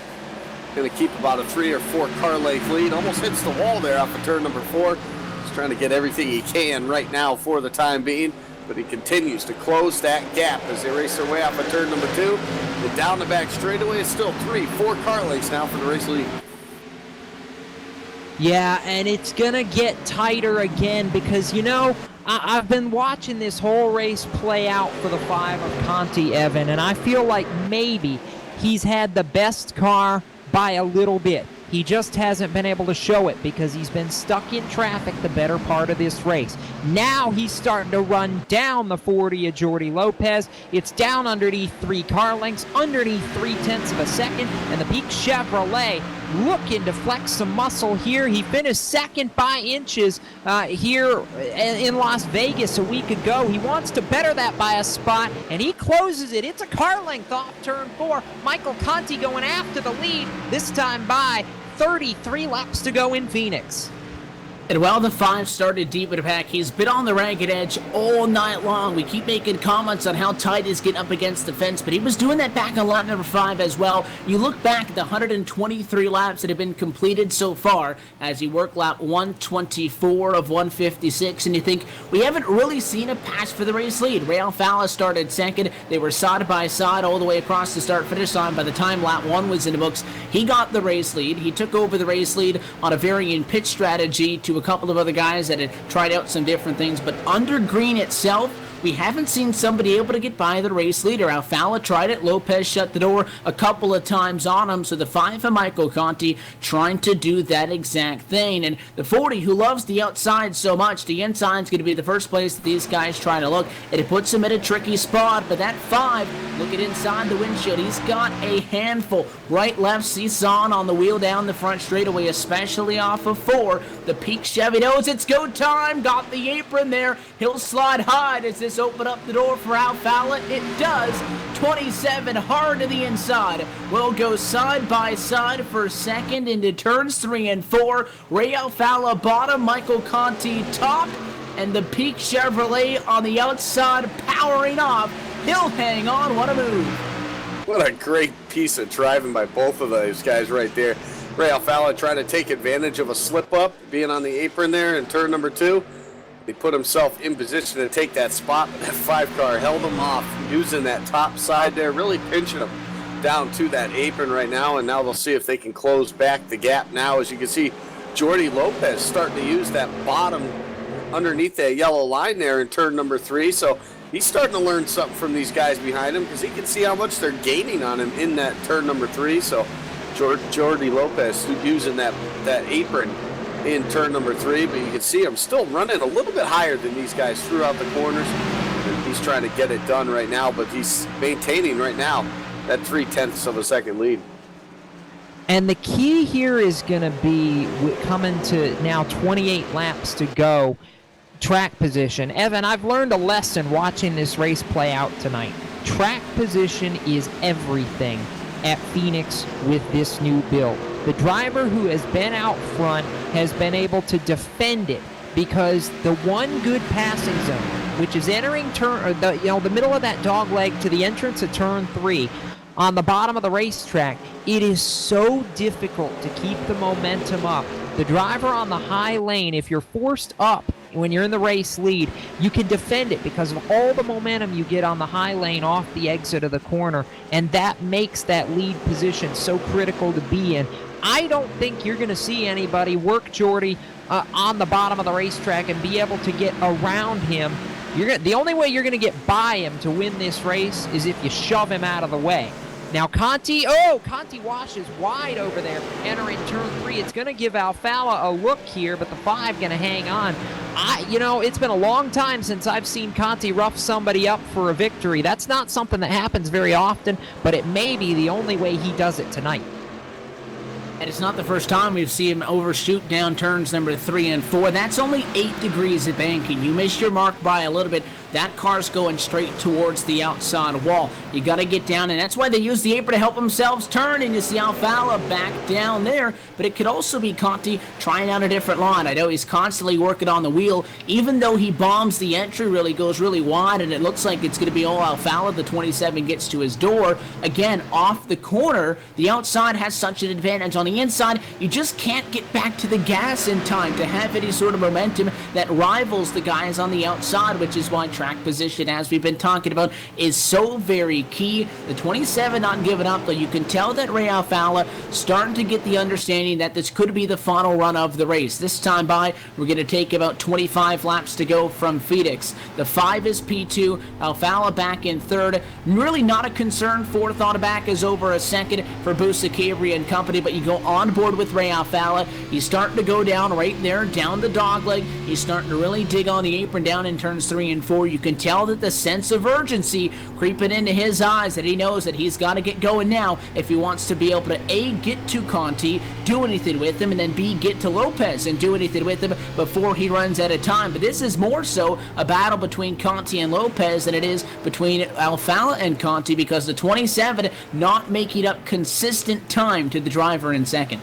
Going to keep about a 3 or 4 car length lead. Almost hits the wall there off of turn number 4. He's trying to get everything he can right now for the time being, but he continues to close that gap as they race their way off of turn number 2. And down the back straightaway, it's still 3, 4 car lengths now for the race lead. Yeah, and it's going to get tighter again because, you know, I've been watching this whole race play out for the 5 of Conti, Evan, and I feel like maybe he's had the best car by a little bit. He just hasn't been able to show it because he's been stuck in traffic the better part of this race. Now he's starting to run down the 40 of Jordi Lopez. It's down underneath 3 car lengths, underneath 0.3 of a second, and the Peak Chevrolet looking to flex some muscle here. He finished second by inches here in Las Vegas a week ago. He wants to better that by a spot, and he closes it. It's a car length off turn 4. Michael Conti going after the lead, this time by 33 laps to go in Phoenix. And while the 5 started deep in the pack, he's been on the ragged edge all night long. We keep making comments on how tight he's getting up against the fence, but he was doing that back on lap number 5 as well. You look back at the 123 laps that have been completed so far as he worked lap 124 of 156, and you think, we haven't really seen a patch for the race lead. Ray Alfala started second. They were side by side all the way across the start-finish line. By the time lap 1 was in the books, he got the race lead. He took over the race lead on a varying pitch strategy to a couple of other guys that had tried out some different things, but under green itself, we haven't seen somebody able to get by the race leader. Alfala tried it. Lopez shut the door a couple of times on him. So the 5 of Michael Conti trying to do that exact thing. And the 40, who loves the outside so much, the inside's going to be the first place that these guys try to look. And it puts him in a tricky spot. But that 5, look at inside the windshield. He's got a handful. Right, left, seesaw on the wheel down the front straightaway, especially off of 4. The Peak Chevy knows it's go time. Got the apron there. He'll slide high. Does this open up the door for Alfala? It does. 27 hard to the inside. We'll go side by side for second into turns 3 and 4. Ray Alfala bottom, Michael Conti top, and the Peak Chevrolet on the outside powering off. He'll hang on. What a move. What a great piece of driving by both of those guys right there. Ray Alfala trying to take advantage of a slip-up, being on the apron there in turn number 2. He put himself in position to take that spot, but that 5 car held him off, using that top side there, really pinching him down to that apron right now, and now they'll see if they can close back the gap now. As you can see, Jordi Lopez starting to use that bottom underneath that yellow line there in turn number 3, so he's starting to learn something from these guys behind him because he can see how much they're gaining on him in that turn number 3, so Jordi Lopez using that apron in turn number 3, but you can see him still running a little bit higher than these guys throughout the corners. And he's trying to get it done right now, but he's maintaining right now that 0.3 of a second lead. And the key here is going to be coming to now 28 laps to go, track position. Evan, I've learned a lesson watching this race play out tonight. Track position is everything at Phoenix with this new build. The driver who has been out front has been able to defend it because the one good passing zone, which is entering the middle of that dog leg to the entrance of turn 3 on the bottom of the racetrack, it is so difficult to keep the momentum up. The driver on the high lane, if you're forced up when you're in the race lead, you can defend it because of all the momentum you get on the high lane off the exit of the corner, and that makes that lead position so critical to be in. I don't think you're going to see anybody work Jordi on the bottom of the racetrack and be able to get around him. The only way you're going to get by him to win this race is if you shove him out of the way. Now Conti washes wide over there, entering turn 3. It's going to give Alfala a look here, but the 5 going to hang on. It's been a long time since I've seen Conti rough somebody up for a victory. That's not something that happens very often, but it may be the only way he does it tonight. And it's not the first time we've seen him overshoot down turns number 3 and 4. That's only 8 degrees of banking. You missed your mark by a little bit. that car's going straight towards the outside wall. You got to get down, and that's why they use the apron to help themselves turn, and you see Alfala back down there, but it could also be Conti trying out a different line. I know he's constantly working on the wheel, even though he bombs the entry, really goes really wide, and it looks like it's going to be all Alfala. The 27 gets to his door. Again, off the corner, the outside has such an advantage. On the inside, you just can't get back to the gas in time to have any sort of momentum that rivals the guys on the outside, which is why track position, as we've been talking about, is so very key. The 27 not giving up, though. You can tell that Ray Alfala starting to get the understanding that this could be the final run of the race. This time by, we're going to take about 25 laps to go from Phoenix. The 5 is P2, Alfala back in third. Really not a concern. Fourth on the back is over a second for Busa Cabri and company, but you go on board with Ray Alfala. He's starting to go down right there, down the dogleg. He's starting to really dig on the apron down in turns 3 and 4. You can tell that the sense of urgency creeping into his eyes, that he knows that he's got to get going now if he wants to be able to A, get to Conti, do anything with him, and then B, get to Lopez and do anything with him before he runs out of time. But this is more so a battle between Conti and Lopez than it is between Alfala and Conti, because the 27 not making up consistent time to the driver in second.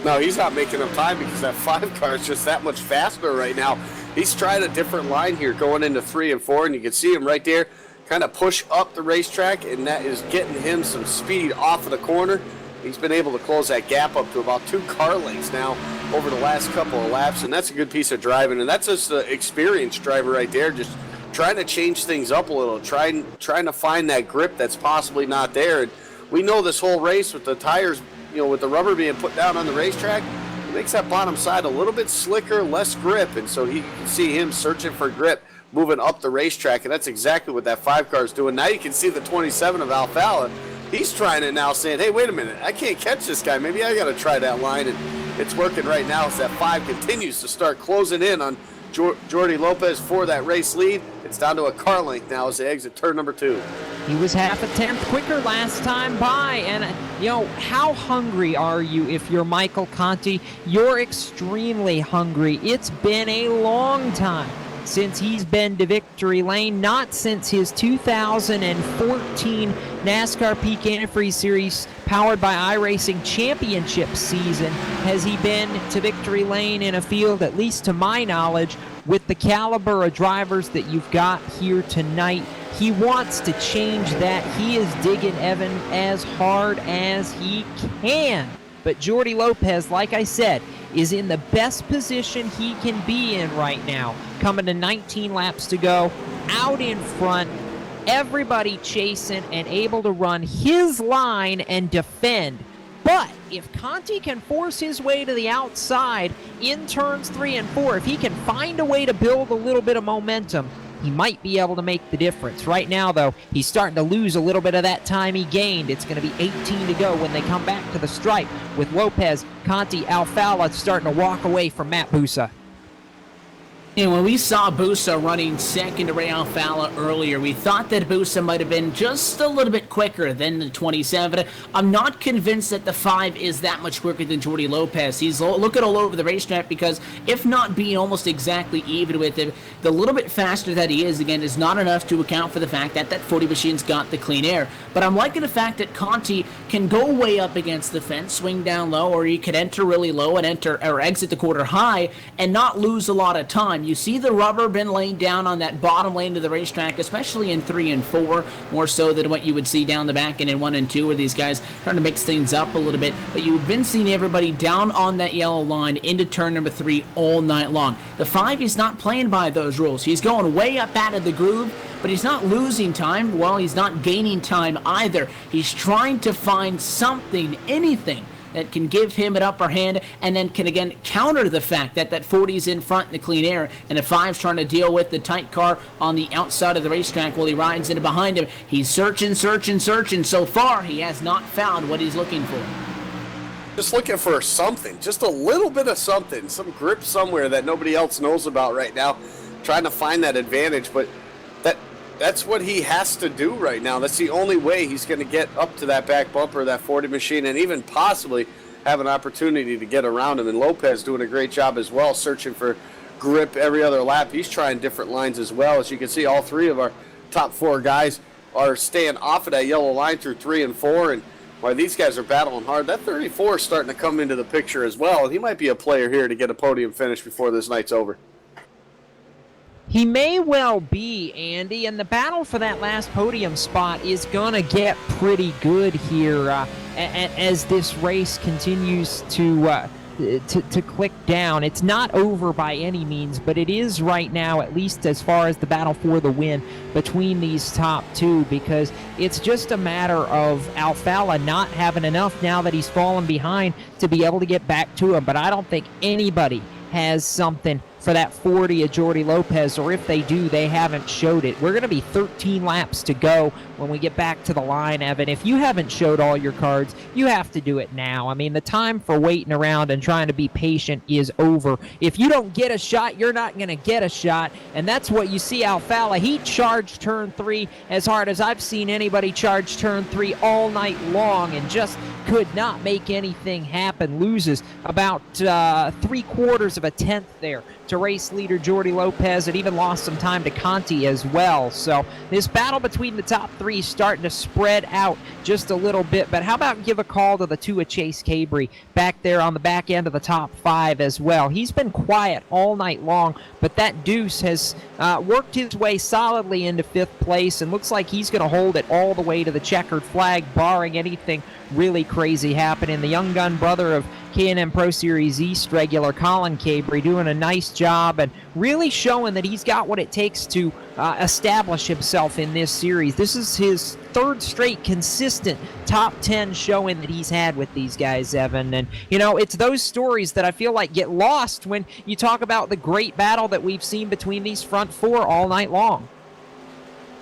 No, he's not making up time because that 5 car is just that much faster right now. He's trying a different line here going into 3 and 4, and you can see him right there kind of push up the racetrack, and that is getting him some speed off of the corner. He's been able to close that gap up to about 2 car lengths now over the last couple of laps, and that's a good piece of driving, and that's just an experienced driver right there, just trying to change things up a little, trying to find that grip that's possibly not there. And we know this whole race with the tires, with the rubber being put down on the racetrack, it makes that bottom side a little bit slicker, less grip, and so you can see him searching for grip, moving up the racetrack, and that's exactly what that 5 car is doing. Now you can see the 27 of Alfala. He's trying it now, saying, hey, wait a minute, I can't catch this guy. Maybe I got to try that line, and it's working right now as that 5 continues to start closing in on Jordi Lopez for that race lead. It's down to a car length now as they exit turn number 2. He was half a tenth quicker last time by, and how hungry are you if you're Michael Conti? You're extremely hungry. It's been a long time since he's been to victory lane, not since his 2014 NASCAR Peak Antifreeze Series powered by iRacing championship season has he been to victory lane in a field, at least to my knowledge, with the caliber of drivers that you've got here tonight. He wants to change that. He is digging Evan as hard as he can. But Jordi Lopez, like I said, is in the best position he can be in right now. Coming to 19 laps to go, out in front, everybody chasing and able to run his line and defend. But if Conti can force his way to the outside in turns 3 and 4, if he can find a way to build a little bit of momentum, he might be able to make the difference. Right now, though, he's starting to lose a little bit of that time he gained. It's going to be 18 to go when they come back to the stripe with Lopez, Conti, Alfala starting to walk away from Matt Busa. And when we saw Busa running second to Ray Alfala earlier, we thought that Busa might have been just a little bit quicker than the 27. I'm not convinced that the 5 is that much quicker than Jordi Lopez. He's looking all over the racetrack because, if not being almost exactly even with him, the little bit faster that he is, again, is not enough to account for the fact that that 40 machine's got the clean air. But I'm liking the fact that Conti can go way up against the fence, swing down low, or he could enter really low and exit the quarter high and not lose a lot of time. You see the rubber been laying down on that bottom lane of the racetrack, especially in 3 and 4, more so than what you would see down the back end in 1 and 2, where these guys trying to mix things up a little bit. But you've been seeing everybody down on that yellow line into turn number 3 all night long. The 5 is not playing by those rules. He's going way up out of the groove, but he's not losing time. Well, he's not gaining time either. He's trying to find something, anything, that can give him an upper hand and then can again counter the fact that that 40's in front in the clean air and the 5's trying to deal with the tight car on the outside of the racetrack while he rides in behind him. He's searching. So far, he has not found what he's looking for. Just looking for something, just a little bit of something, some grip somewhere that nobody else knows about right now, trying to find that advantage, but that's what he has to do right now. That's the only way he's going to get up to that back bumper, that 40 machine, and even possibly have an opportunity to get around him. And Lopez doing a great job as well, searching for grip every other lap. He's trying different lines as well. As you can see, all three of our top 4 guys are staying off of that yellow line through 3 and 4, and while these guys are battling hard, that 34 is starting to come into the picture as well. He might be a player here to get a podium finish before this night's over. He may well be, Andy, and the battle for that last podium spot is going to get pretty good here as this race continues to click down. It's not over by any means, but it is right now, at least as far as the battle for the win between these top 2, because it's just a matter of Alfala not having enough now that he's fallen behind to be able to get back to him. But I don't think anybody has something for that 40 of Jordy Lopez, or if they do, they haven't showed it. We're going to be 13 laps to go when we get back to the line, Evan. If you haven't showed all your cards, you have to do it now. I mean, the time for waiting around and trying to be patient is over. If you don't get a shot, you're not going to get a shot, and that's what you see Alfala. He charged turn 3 as hard as I've seen anybody charge turn 3 all night long and just could not make anything happen. Loses about 3/4 of a tenth there to race leader Jordy Lopez, and even lost some time to Conti as well. So this battle between the top 3 is starting to spread out just a little bit. But how about give a call to the 2 of Chase Cabry back there on the back end of the top 5 as well. He's been quiet all night long, but that deuce has worked his way solidly into 5th place, and looks like he's going to hold it all the way to the checkered flag, barring anything really crazy happening. The young gun brother of K&N Pro Series East regular Colin Cabry doing a nice job and really showing that he's got what it takes to establish himself in this series. This is his 3rd straight consistent top 10 showing that he's had with these guys, Evan. And, you know, it's those stories that I feel like get lost when you talk about the great battle that we've seen between these front 4 all night long.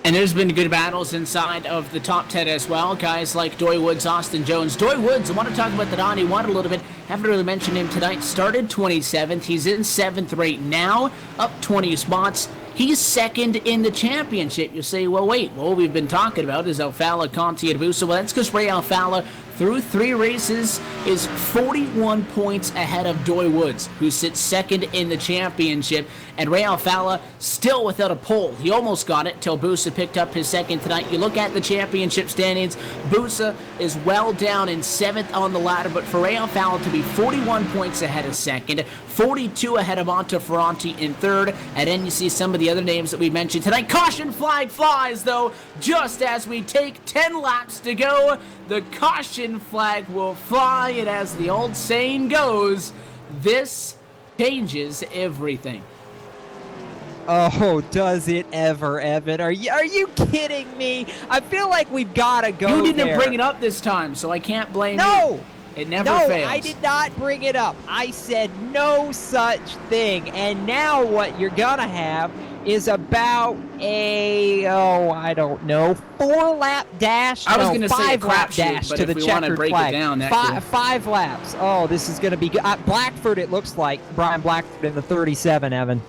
And there's been good battles inside of the top 10 as well. Guys like Doy Woods, Austin Jones. Doy Woods, I want to talk about the Donnie Watt a little bit. Haven't really mentioned him tonight. Started 27th. He's in 7th right now, up 20 spots. He's 2nd in the championship. You say, well, wait, what we've been talking about is Alfala, Conti, and Busa. Well, that's because Ray Alfala, through 3 races, is 41 points ahead of Doy Woods, who sits 2nd in the championship. And Ray Alfala still without a pole. He almost got it till Busa picked up his 2nd tonight. You look at the championship standings, Busa is well down in 7th on the ladder, but for Ray Alfala to be 41 points ahead of 2nd, 42 ahead of Monteferranti in 3rd, and then you see some of the other names that we mentioned tonight. Caution flag flies, though, just as we take 10 laps to go. The caution flag will fly, and as the old saying goes, this changes everything. Oh, does it ever, Evan? Are you kidding me? I feel like we've got to go there. You didn't bring it up this time, so I can't blame you. No! It never fails. No, I did not bring it up. I said no such thing. And now what you're going to have is about a, I don't know, 4-lap dash. I was going to say a 5-lap dash but to if the we want to checkered break flag. it down, that 5 laps. Oh, this is going to be good. Blackford, it looks like. Brian Blackford in the 37, Evan.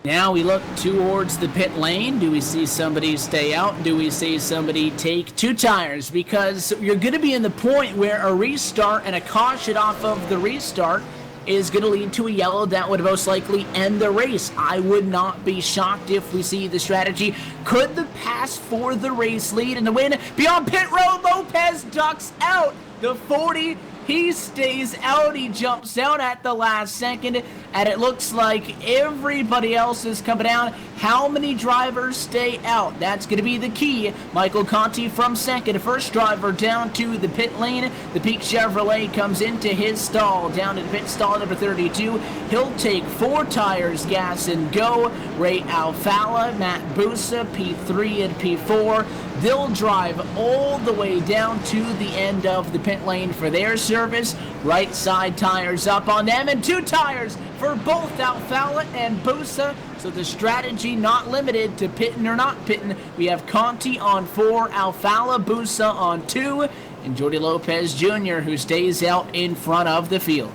Now we look towards the pit lane. Do we see somebody stay out? Do we see somebody take 2 tires? Because you're going to be in the point where a restart and a caution off of the restart is going to lead to a yellow that would most likely end the race. I would not be shocked if we see the strategy. Could the pass for the race lead and the win beyond pit road? Lopez ducks out. The 40, he stays out. He jumps out at the last second, and it looks like everybody else is coming down. How many drivers stay out? That's going to be the key. Michael Conti from 2nd, first driver down to the pit lane. The Peak Chevrolet comes into his stall, down to the pit stall number 32. He'll take 4 tires, gas and go. Ray Alfala, Matt Busa, P3 and P4. They'll drive all the way down to the end of the pit lane for their service. Right side tires up on them, and 2 tires for both Alfala and Busa. So the strategy not limited to pitting or not pitting. We have Conti on 4, Alfala, Busa on 2, and Jordy Lopez Jr., who stays out in front of the field.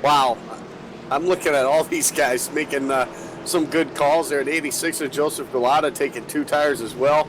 Wow. I'm looking at all these guys making some good calls there. At 86, of Joseph Galata taking 2 tires as well.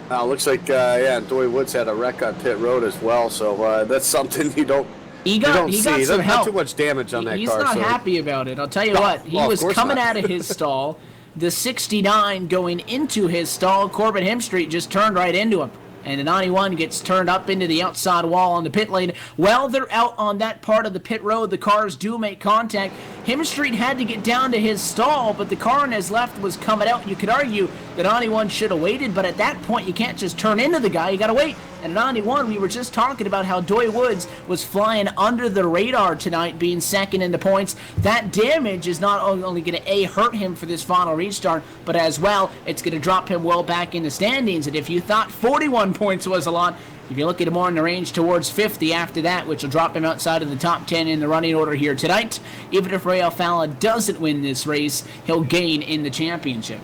Looks like, Doy Woods had a wreck on pit road as well, so that's something you don't He got some There's help. not too much damage on that He's car. not so. happy about it. I'll tell you what. He Well, of was course coming not. out of his stall. The 69 going into his stall. Corbin Hemstreet just turned right into him. And the 91 gets turned up into the outside wall on the pit lane. While they're out on that part of the pit road, the cars do make contact. Hemstreet had to get down to his stall, but the car on his left was coming out. You could argue the 91 should have waited, but at that point, you can't just turn into the guy. You got to wait. And 91, we were just talking about how Doy Woods was flying under the radar tonight, being second in the points. That damage is not only going to, hurt him for this final restart, but as well, it's going to drop him well back in the standings. And if you thought 41 points was a lot, if you look at him more in the range towards 50 after that, which will drop him outside of the top 10 in the running order here tonight. Even if Ray Alfala doesn't win this race, he'll gain in the championship.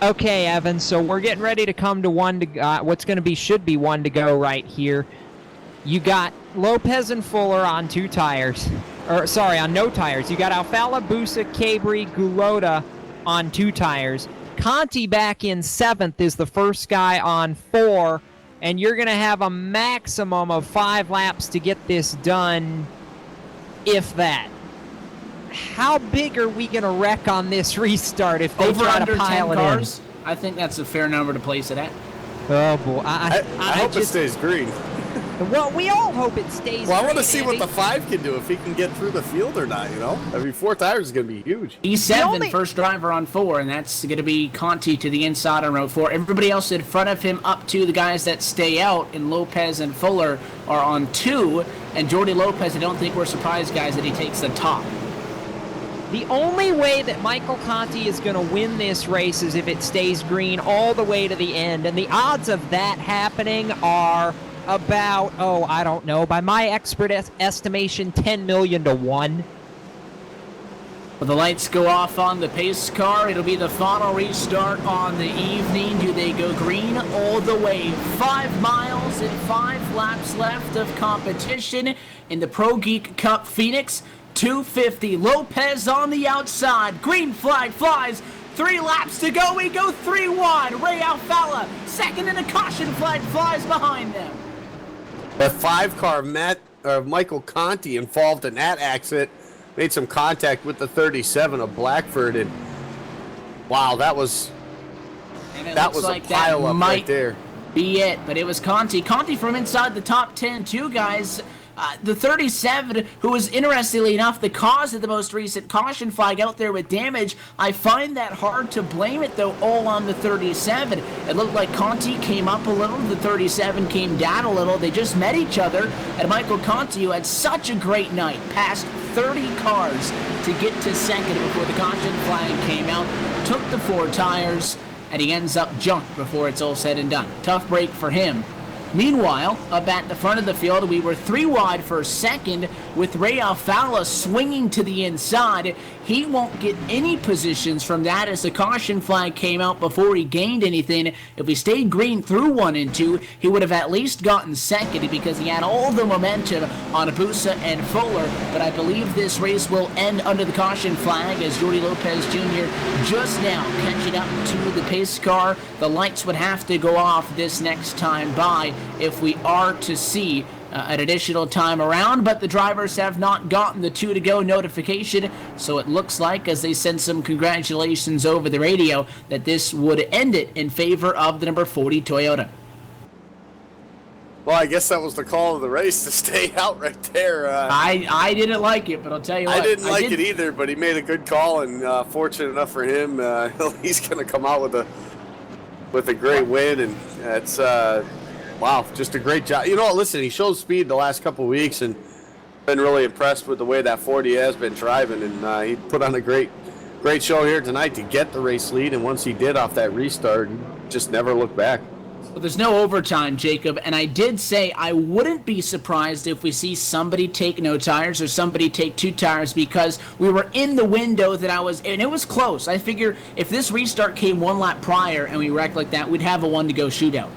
Okay, Evan, so we're getting ready to come to should be one to go right here. You got Lopez and Fuller on on no tires. You got Alfala, Busa, Cabri, Gulota on 2 tires. Conti back in 7th is the first guy on 4, and you're going to have a maximum of 5 laps to get this done, if that. How big are we going to wreck on this restart if they Over try under to pile 10 it cars? I think that's a fair number to place it at. in? Oh, boy. I hope it stays green. Well, we all hope it stays Well, I want to green, see what Andy. the 5 can do, if he can get through the field or not, you know? I mean, 4 tires is going to be huge. E7, first driver on 4, and that's going to be Conti to the inside on row 4. Everybody else in front of him up to the guys that stay out, and Lopez and Fuller are on 2. And Jordi Lopez, I don't think we're surprised, guys, that he takes the top. The only way that Michael Conti is going to win this race is if it stays green all the way to the end. And the odds of that happening are about, I don't know, by my expert estimation, 10 million to 1. Well, the lights go off on the pace car. It'll be the final restart on the evening. Do they go green all the way? 5 miles and 5 laps left of competition in the ProGeek Cup Phoenix. 250. Lopez on the outside. Green flag flies. 3 laps to go. We go 3 wide. Ray Alfala second, and a caution flag flies behind them. The 5 car Michael Conti involved in that accident. Made some contact with the 37 of Blackford, and wow, that was a pile up right there. Be it, but it was Conti. Conti from inside the top 10 too, guys. The 37, who was interestingly enough the cause of the most recent caution flag out there with damage, I find that hard to blame it though all on the 37. It looked like Conti came up a little, the 37 came down a little, they just met each other, and Michael Conti, who had such a great night, passed 30 cars to get to second before the caution flag came out, took the 4 tires, and he ends up junked before it's all said and done. Tough break for him. Meanwhile, up at the front of the field, we were 3 wide for second with Ray Alfala swinging to the inside. He won't get any positions from that as the caution flag came out before he gained anything. If he stayed green through 1 and 2, he would have at least gotten second because he had all the momentum on Abusa and Fuller. But I believe this race will end under the caution flag as Jordi Lopez Jr. just now catching up to the pace car. The lights would have to go off this next time by if we are to see an additional time around, but the drivers have not gotten the 2 to go notification, so it looks like, as they send some congratulations over the radio, that this would end it in favor of the number 40 Toyota. Well, I guess that was the call of the race to stay out right there. I didn't like it, but I'll tell you what. I didn't like it either, but he made a good call, and fortunate enough for him, he's going to come out with a great win, and it's wow, just a great job. You know, listen, he showed speed the last couple of weeks, and been really impressed with the way that 40 has been driving, and he put on a great show here tonight to get the race lead, and once he did off that restart, just never looked back. Well, there's no overtime, Jacob, and I did say I wouldn't be surprised if we see somebody take no tires or somebody take 2 tires because we were in the window that and it was close. I figure if this restart came 1 lap prior and we wrecked like that, we'd have a 1-to-go shootout.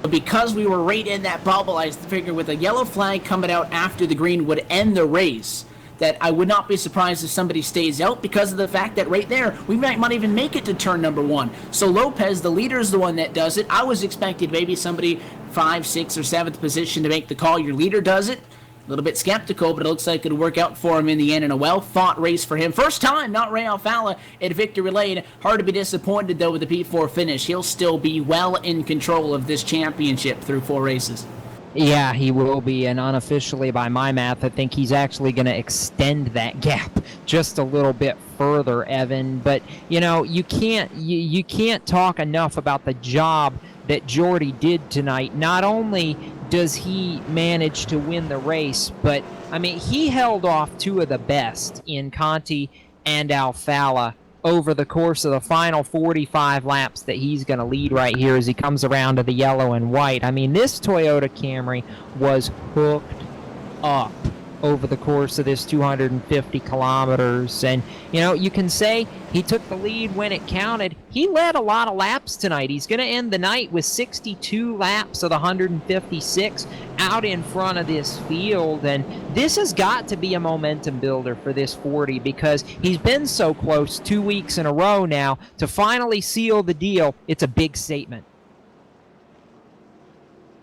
But because we were right in that bubble, I figured with a yellow flag coming out after the green would end the race, that I would not be surprised if somebody stays out because of the fact that right there, we might not even make it to turn number 1. So Lopez, the leader, is the one that does it. I was expecting maybe somebody 5th, 6th, or 7th position to make the call. Your leader does it. A little bit skeptical, but it looks like it'll work out for him in the end, and a well-fought race for him. First time, not Ray Alfala at Victory Lane. Hard to be disappointed, though, with the P4 finish. He'll still be well in control of this championship through 4 races. Yeah, he will be, and unofficially by my math, I think he's actually going to extend that gap just a little bit further, Evan. But, you know, you can't talk enough about the job that Jordy did tonight. Not only does he manage to win the race, but, I mean, he held off 2 of the best in Conti and Alfala over the course of the final 45 laps that he's going to lead right here as he comes around to the yellow and white. I mean, this Toyota Camry was hooked up over the course of this 250 kilometers. And, you know, you can say he took the lead when it counted. He led a lot of laps tonight. He's going to end the night with 62 laps of the 156 out in front of this field. And this has got to be a momentum builder for this 40 because he's been so close 2 weeks in a row now to finally seal the deal. It's a big statement.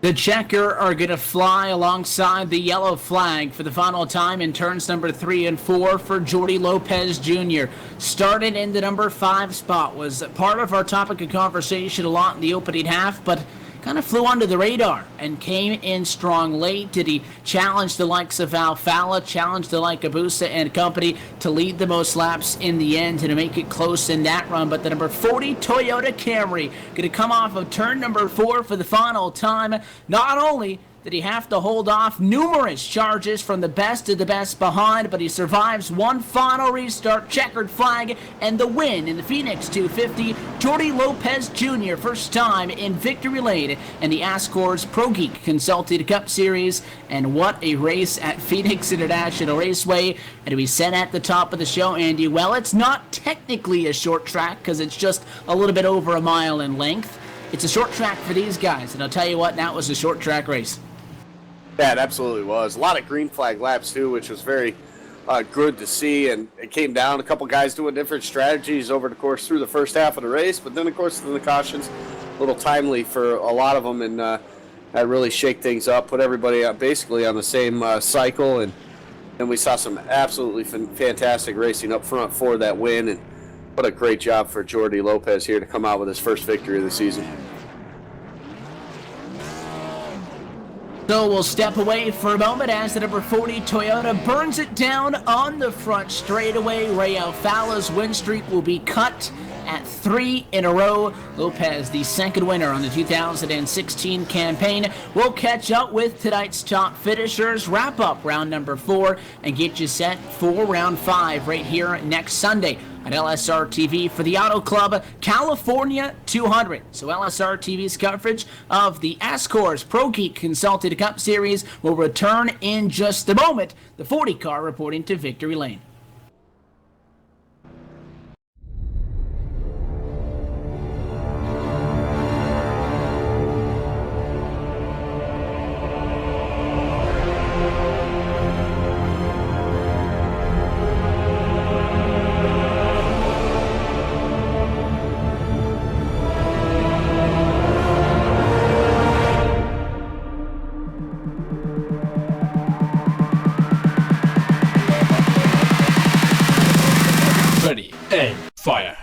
The checker are going to fly alongside the yellow flag for the final time in turns number 3 and 4 for Jordy Lopez Jr. Started in the number 5 spot, was part of our topic of conversation a lot in the opening half, but kind of flew under the radar and came in strong late. Did he challenge the likes of Alfala, challenge the like of Busa and company to lead the most laps in the end and to make it close in that run? But the number 40 Toyota Camry going to come off of turn number 4 for the final time. Not only did he have to hold off numerous charges from the best of the best behind, but he survives one final restart, checkered flag, and the win in the Phoenix 250. Jordy Lopez Jr., first time in Victory Lane in the ASCORS ProGeek Consulting Cup Series. And what a race at Phoenix International Raceway. And we said at the top of the show, Andy, well, it's not technically a short track because it's just a little bit over a mile in length. It's a short track for these guys, and I'll tell you what, that was a short track race. Yeah, it absolutely was. A lot of green flag laps, too, which was very good to see. And it came down, a couple guys doing different strategies over the course through the first half of the race. But then, of course, the cautions, a little timely for a lot of them. And that really shake things up, put everybody basically on the same cycle. And then we saw some absolutely fantastic racing up front for that win. And what a great job for Jordy Lopez here to come out with his first victory of the season. So we'll step away for a moment as the number 40 Toyota burns it down on the front straightaway. Ray Alfala's win streak will be cut at 3 in a row. Lopez, the second winner on the 2016 campaign. We'll catch up with tonight's top finishers, wrap up round number 4, and get you set for round 5 right here next Sunday at LSRTV for the Auto Club California 200. So LSRTV's coverage of the ASCORS ProGeek Consulting Cup Series will return in just a moment. The 40 car reporting to Victory Lane. Ready, aim, fire.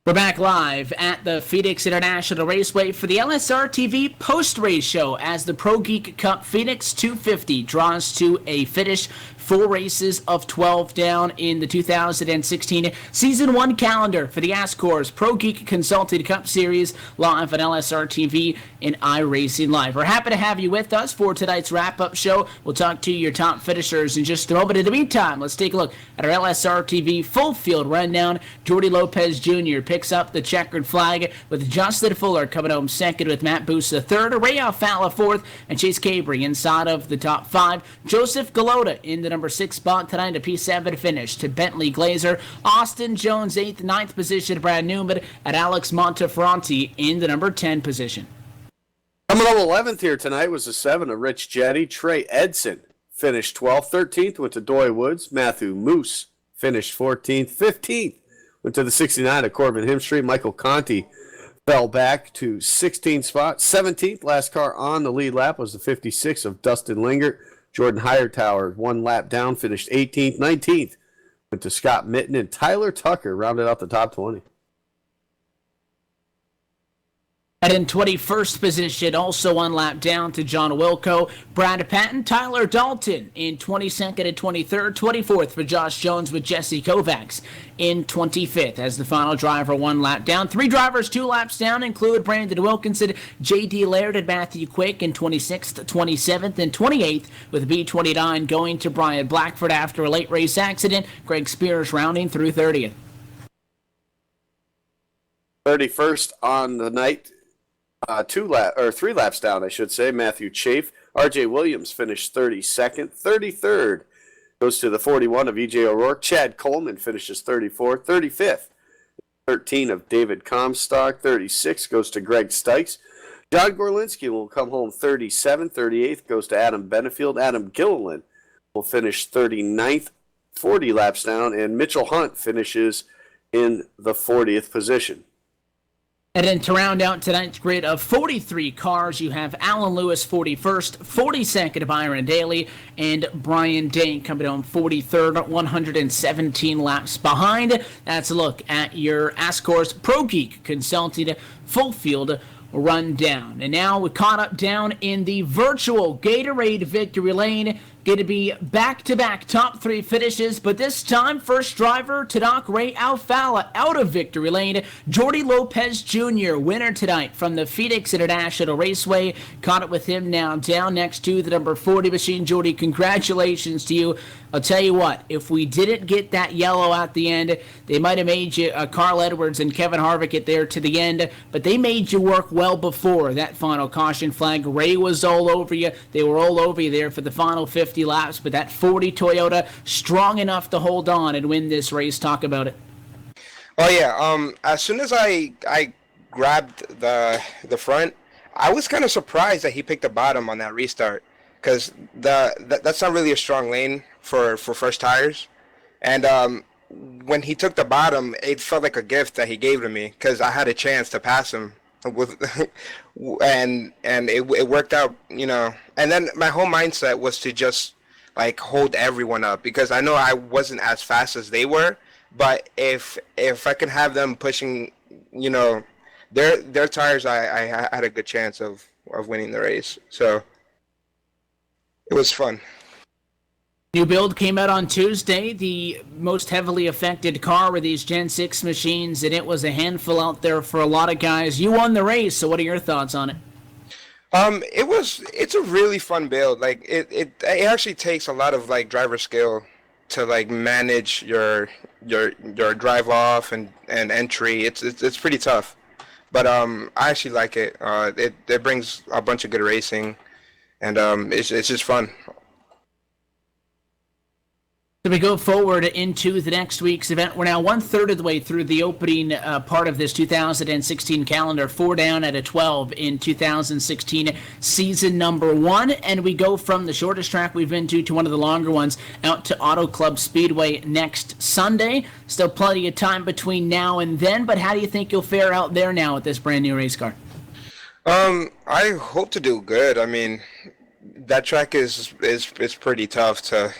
We're back live at the Phoenix International Raceway for the LSRTV post-race show as the ProGeek Cup Phoenix 250 draws to a finish. 4 races of 12 down in the 2016 Season 1 calendar for the ASCORS ProGeek Consulting Cup Series live on LSRTV and iRacing Live. We're happy to have you with us for tonight's wrap-up show. We'll talk to your top finishers in just a moment. In the meantime, let's take a look at our LSRTV full field rundown. Jordy Lopez Jr. picks up the checkered flag with Justin Fuller coming home second with Matt Busa third, Ray Alfala fourth, and Chase Cabry inside of the top 5. Joseph Galota in the number 6 spot tonight, a P7 finish to Bentley Glazer. Austin Jones 8th, 9th position, Brad Newman, and Alex Monteferranti in the number 10 position. Coming up 11th here tonight was the 7 of Rich Jetty. Trey Edson finished 12th. 13th went to Doy Woods. Matthew Moose finished 14th. 15th went to the 69 of Corbin Hemstreet. Michael Conti fell back to 16th spot. 17th, last car on the lead lap, was the 56 of Dustin Lingert. Jordan Hightower, 1 lap down, finished 18th. 19th went to Scott Mitten, and Tyler Tucker rounded out the top 20. And in 21st position, also 1 lap down to John Wilco, Brad Patton, Tyler Dalton in 22nd and 23rd, 24th for Josh Jones with Jesse Kovacs in 25th as the final driver 1 lap down. 3 drivers 2 laps down include Brandon Wilkinson, J.D. Laird, and Matthew Quick in 26th, 27th, and 28th with B29 going to Brian Blackford after a late race accident. Greg Spears rounding through 30th. 31st on the night. 3 laps down, I should say. Matthew Chafe. R.J. Williams finished 32nd. 33rd goes to the 41 of E.J. O'Rourke. Chad Coleman finishes 34th. 35th, 13 of David Comstock. 36 goes to Greg Stykes. John Gorlinski will come home 37th. 38th goes to Adam Benefield. Adam Gilliland will finish 39th, 40 laps down. And Mitchell Hunt finishes in the 40th position. And then to round out tonight's grid of 43 cars, you have Alan Lewis 41st, 42nd Byron Daly, and Brian Dane coming home 43rd, 117 laps behind. That's a look at your ASCORS ProGeek Consulting full field rundown. And now we're caught up down in the virtual Gatorade Victory Lane. Going to be back-to-back top 3 finishes, but this time first driver to knock Ray Alfala out of victory lane. Jordy Lopez Jr., winner tonight from the Phoenix International Raceway. Caught up with him now down next to the number 40 machine. Jordy, congratulations to you. I'll tell you what, if we didn't get that yellow at the end, they might have made you, Carl Edwards and Kevin Harvick get there to the end, but they made you work well before that final caution flag. Ray was all over you. They were all over you there for the final 50 laps, but that 40 Toyota, strong enough to hold on and win this race. Talk about it. Oh, yeah. As soon as I grabbed the front, I was kind of surprised that he picked the bottom on that restart, because that's not really a strong lane for first tires. And when he took the bottom, it felt like a gift that he gave to me, because I had a chance to pass him with and it worked out, you know. And then my whole mindset was to just like hold everyone up, because I know I wasn't as fast as they were, but if I can have them pushing, you know, their tires, I had a good chance of winning the race. So it was fun. New build came out on Tuesday. The most heavily affected car were these Gen 6 machines, and it was a handful out there for a lot of guys. You won the race, so what are your thoughts on it? It's a really fun build. Like it actually takes a lot of like driver skill to like manage your drive off and entry. It's pretty tough, but I actually like it. It brings a bunch of good racing, and it's just fun. So we go forward into the next week's event. We're now 1/3 of the way through the opening part of this 2016 calendar. 4 down at a 12 in 2016 season number 1. And we go from the shortest track we've been to one of the longer ones out to Auto Club Speedway next Sunday. Still plenty of time between now and then, but how do you think you'll fare out there now with this brand new race car? I hope to do good. I mean, that track is pretty tough to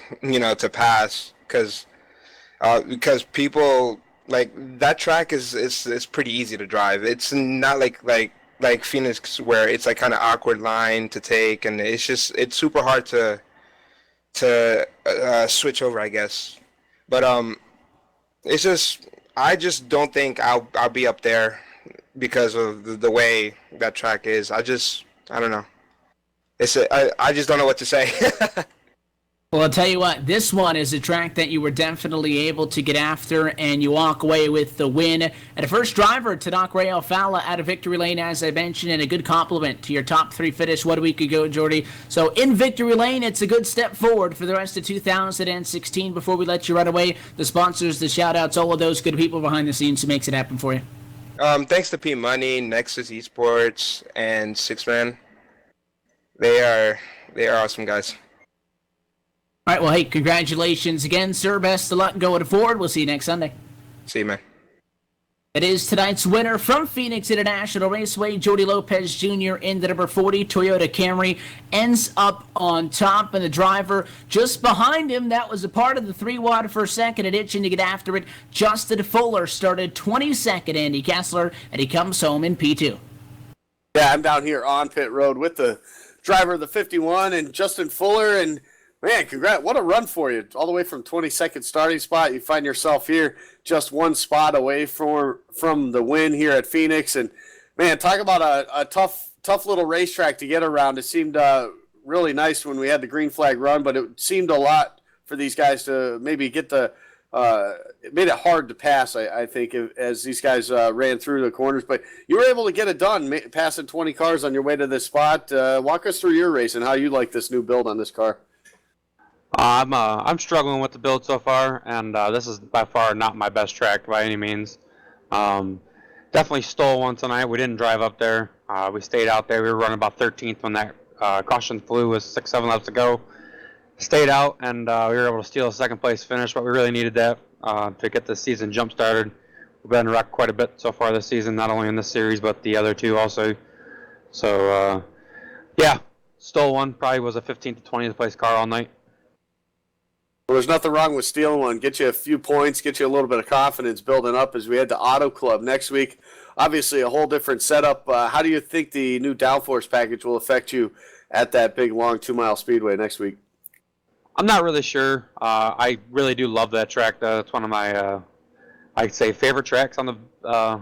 pass, because people like that track is pretty easy to drive. It's not like Phoenix where it's like kind of awkward line to take, and it's super hard to switch over, I guess. But it's just I just don't think I'll be up there because of the way that track is. I don't know. I just don't know what to say. Well, I'll tell you what, this one is a track that you were definitely able to get after, and you walk away with the win. And a first driver to knock Ray Alfala out of victory lane, as I mentioned, and a good compliment to your top 3 finish 1 week ago, Jordy. So in victory lane, it's a good step forward for the rest of 2016. Before we let you run away, the sponsors, the shout-outs, all of those good people behind the scenes who makes it happen for you. Thanks to P Money, Nexus Esports, and Six Man. They are awesome guys. All right, well, hey, congratulations again, sir. Best of luck going forward. We'll see you next Sunday. See you, man. It is tonight's winner from Phoenix International Raceway, Jordy Lopez Jr. in the number 40 Toyota Camry, ends up on top, and the driver just behind him, that was a part of the 3 wide for a second and itching to get after it. Justin Fuller started 22nd, Andy Kessler, and he comes home in P2. Yeah, I'm down here on pit road with the driver of the 51 and Justin Fuller, and man, congrats. What a run for you. All the way from 22nd starting spot. You find yourself here just 1 spot away from the win here at Phoenix. And, man, talk about a tough little racetrack to get around. It seemed really nice when we had the green flag run, but it seemed a lot for these guys to maybe get it made it hard to pass, I think, as these guys ran through the corners. But you were able to get it done, passing 20 cars on your way to this spot. Walk us through your race and how you like this new build on this car. I'm struggling with the build so far, and this is by far not my best track by any means. Definitely stole one tonight. We didn't drive up there. We stayed out there. We were running about 13th when that caution flew with 6-7 laps to go. Stayed out, and we were able to steal a second place finish, but we really needed that to get the season jump started. We've been wrecked quite a bit so far this season, not only in this series, but the other 2 also. So, yeah, stole one. Probably was a 15th to 20th place car all night. Well, there's nothing wrong with stealing one. Get you a few points, get you a little bit of confidence building up as we head to Auto Club next week. Obviously, a whole different setup. How do you think the new downforce package will affect you at that big, long 2-mile speedway next week? I'm not really sure. I really do love that track. That's one of my, I'd say, favorite tracks on the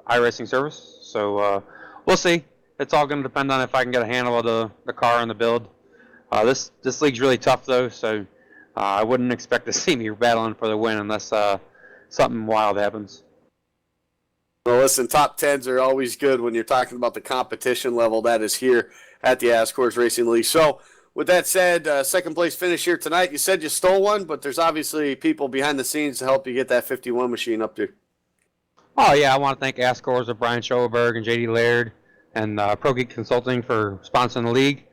iRacing service. So we'll see. It's all going to depend on if I can get a handle of the car and the build. This league's really tough, though, so I wouldn't expect to see me battling for the win unless something wild happens. Well, listen, top 10s are always good when you're talking about the competition level that is here at the ASCORS Racing League. So, with that said, second place finish here tonight. You said you stole one, but there's obviously people behind the scenes to help you get that 51 machine up there. Oh, yeah, I want to thank ASCORS with Brian Schoberg and JD Laird and ProGeek Consulting for sponsoring the league.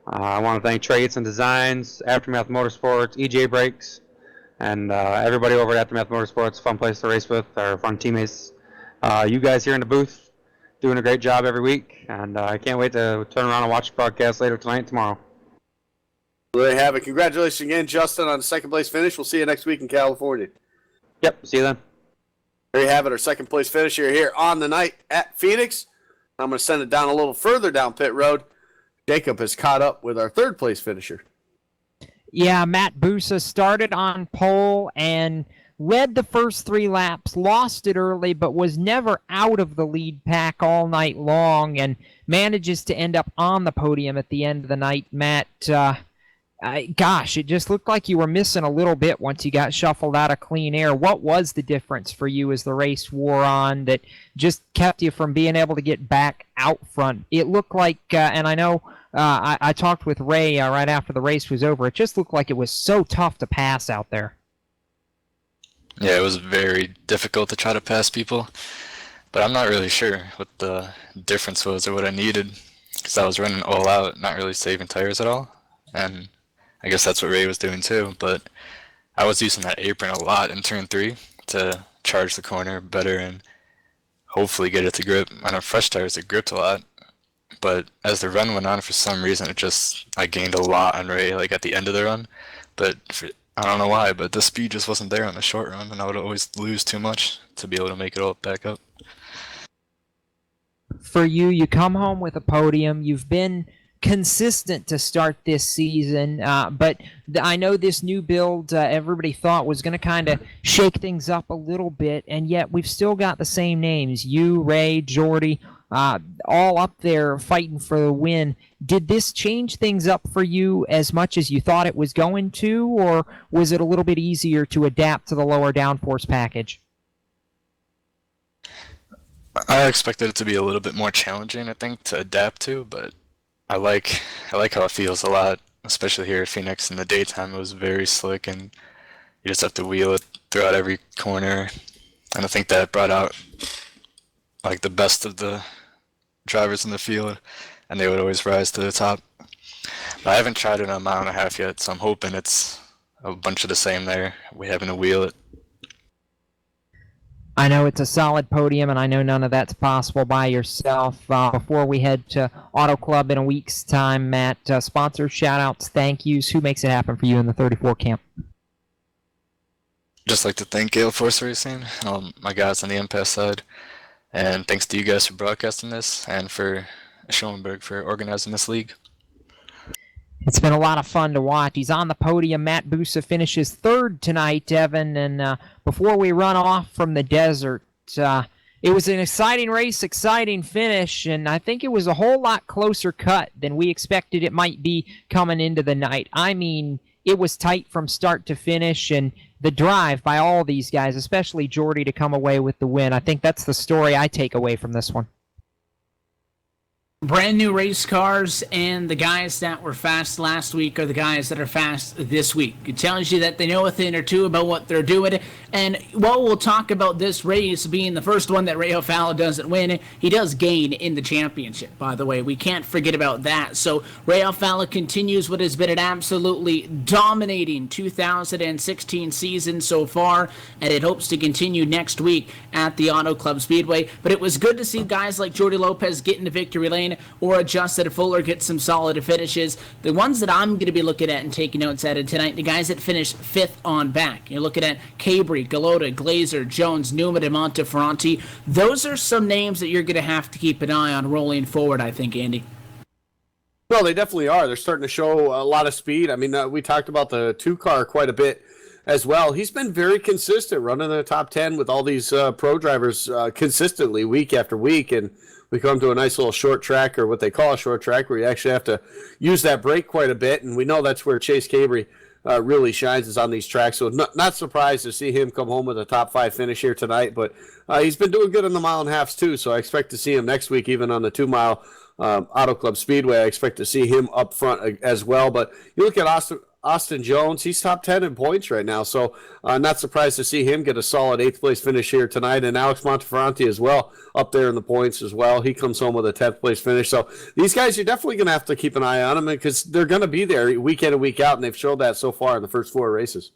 I want to thank Trades and Designs, Aftermath Motorsports, EJ Brakes, and everybody over at Aftermath Motorsports. Fun place to race with, our fun teammates. You guys here in the booth doing a great job every week, and I can't wait to turn around and watch the broadcast later tonight and tomorrow. Well, there you have it. Congratulations again, Justin, on the second place finish. We'll see you next week in California. Yep, see you then. There you have it, our second place finisher here on the night at Phoenix. I'm going to send it down a little further down pit road. Jacob has caught up with our third place finisher. Yeah, Matt Busa started on pole and led the first 3 laps, lost it early, but was never out of the lead pack all night long and manages to end up on the podium at the end of the night. Matt, gosh, it just looked like you were missing a little bit once you got shuffled out of clean air. What was the difference for you as the race wore on that just kept you from being able to get back out front? It looked like, and I know I talked with Ray right after the race was over, it just looked like it was so tough to pass out there. Yeah, it was very difficult to try to pass people, but I'm not really sure what the difference was or what I needed, because I was running all out, not really saving tires at all, and I guess that's what Ray was doing too, but I was using that apron a lot in turn 3 to charge the corner better and hopefully get it to grip. On our fresh tires, it gripped a lot, but as the run went on, for some reason, I gained a lot on Ray, like at the end of the run, but I don't know why, but the speed just wasn't there on the short run, and I would always lose too much to be able to make it all back up. For you, you come home with a podium. You've been consistent to start this season, but I know this new build everybody thought was going to kind of shake things up a little bit, and yet we've still got the same names, you, Ray, Jordy, all up there fighting for the win. Did this change things up for you as much as you thought it was going to, or was it a little bit easier to adapt to the lower downforce package? I expected it to be a little bit more challenging, I think, to adapt to, but I like how it feels a lot, especially here at Phoenix. In the daytime, it was very slick, and you just have to wheel it throughout every corner. And I think that brought out like the best of the drivers in the field, and they would always rise to the top. But I haven't tried it in a mile and a half yet, so I'm hoping it's a bunch of the same there. We having to wheel it. I know it's a solid podium, and I know none of that's possible by yourself. Before we head to Auto Club in a week's time, Matt, sponsors, shout-outs, thank yous. Who makes it happen for you in the 34 camp? Just like to thank Gale Force Racing, my guys on the Impasse side, and thanks to you guys for broadcasting this, and for Schoenberg for organizing this league. It's been a lot of fun to watch. He's on the podium. Matt Busa finishes third tonight, Evan. And before we run off from the desert, it was an exciting race, exciting finish, and I think it was a whole lot closer cut than we expected it might be coming into the night. I mean, it was tight from start to finish, and the drive by all these guys, especially Jordy, to come away with the win. I think that's the story I take away from this one. Brand new race cars, and the guys that were fast last week are the guys that are fast this week. It tells you that they know a thing or two about what they're doing. And while we'll talk about this race being the first one that Ray O'Fallon doesn't win, he does gain in the championship, by the way. We can't forget about that. So Ray O'Fallon continues what has been an absolutely dominating 2016 season so far, and it hopes to continue next week at the Auto Club Speedway. But it was good to see guys like Jordy Lopez get into victory lane, or Justin Fuller get some solid finishes. The ones that I'm going to be looking at and taking notes at tonight, the guys that finished fifth on back. You're looking at Cabri, Galota, Glazer, Jones, Newman, and Monteferranti. Those are some names that you're going to have to keep an eye on rolling forward, I think, Andy. Well, they definitely are. They're starting to show a lot of speed. I mean, we talked about the two-car quite a bit as well. He's been very consistent, running the top 10 with all these pro drivers consistently week after week, and we come to a nice little short track, or what they call a short track, where you actually have to use that brake quite a bit, and we know that's where Chase Cabri really shines, is on these tracks. So not surprised to see him come home with a top 5 finish here tonight, but he's been doing good in the mile and a halves too, so I expect to see him next week, even on the 2-mile Auto Club Speedway. I expect to see him up front as well. But you look at Austin Jones, he's top 10 in points right now, so not surprised to see him get a solid 8th place finish here tonight. And Alex Monteferranti as well, up there in the points as well. He comes home with a 10th place finish. So these guys, you're definitely going to have to keep an eye on them, because they're going to be there week in and week out, and they've showed that so far in the first 4 races.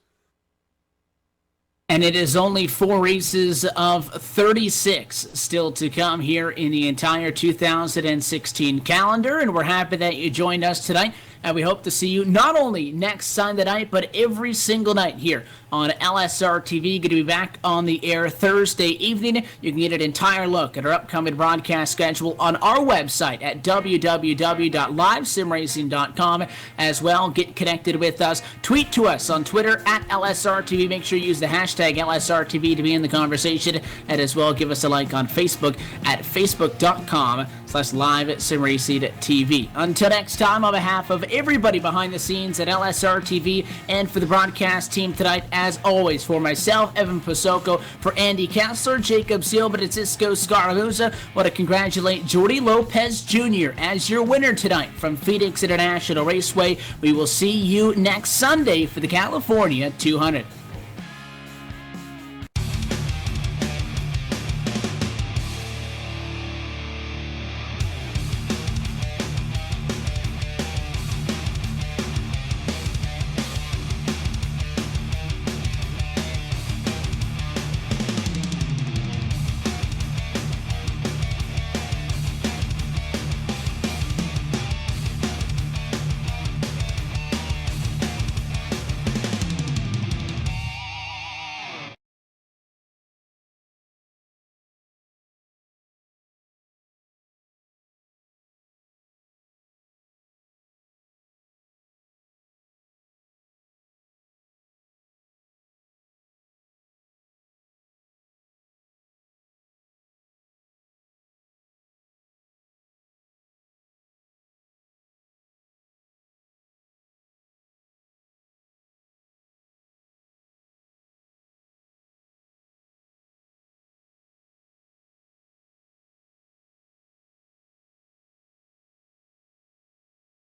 And it is only 4 races of 36 still to come here in the entire 2016 calendar, and we're happy that you joined us tonight. And we hope to see you not only next Sunday night, but every single night here on LSRTV. Going to be back on the air Thursday evening. You can get an entire look at our upcoming broadcast schedule on our website at www.livesimracing.com. As well, get connected with us. Tweet to us on Twitter at LSRTV. Make sure you use the hashtag LSRTV to be in the conversation. And as well, give us a like on Facebook at facebook.com/livesimracingtv. Until next time, on behalf of everybody behind the scenes at LSRTV and for the broadcast team tonight, as always, for myself, Evan Pasoko, for Andy Kessler, Jacob Silva, and Cisco Scaramuza, want to congratulate Jordy Lopez Jr. as your winner tonight from Phoenix International Raceway. We will see you next Sunday for the California 200.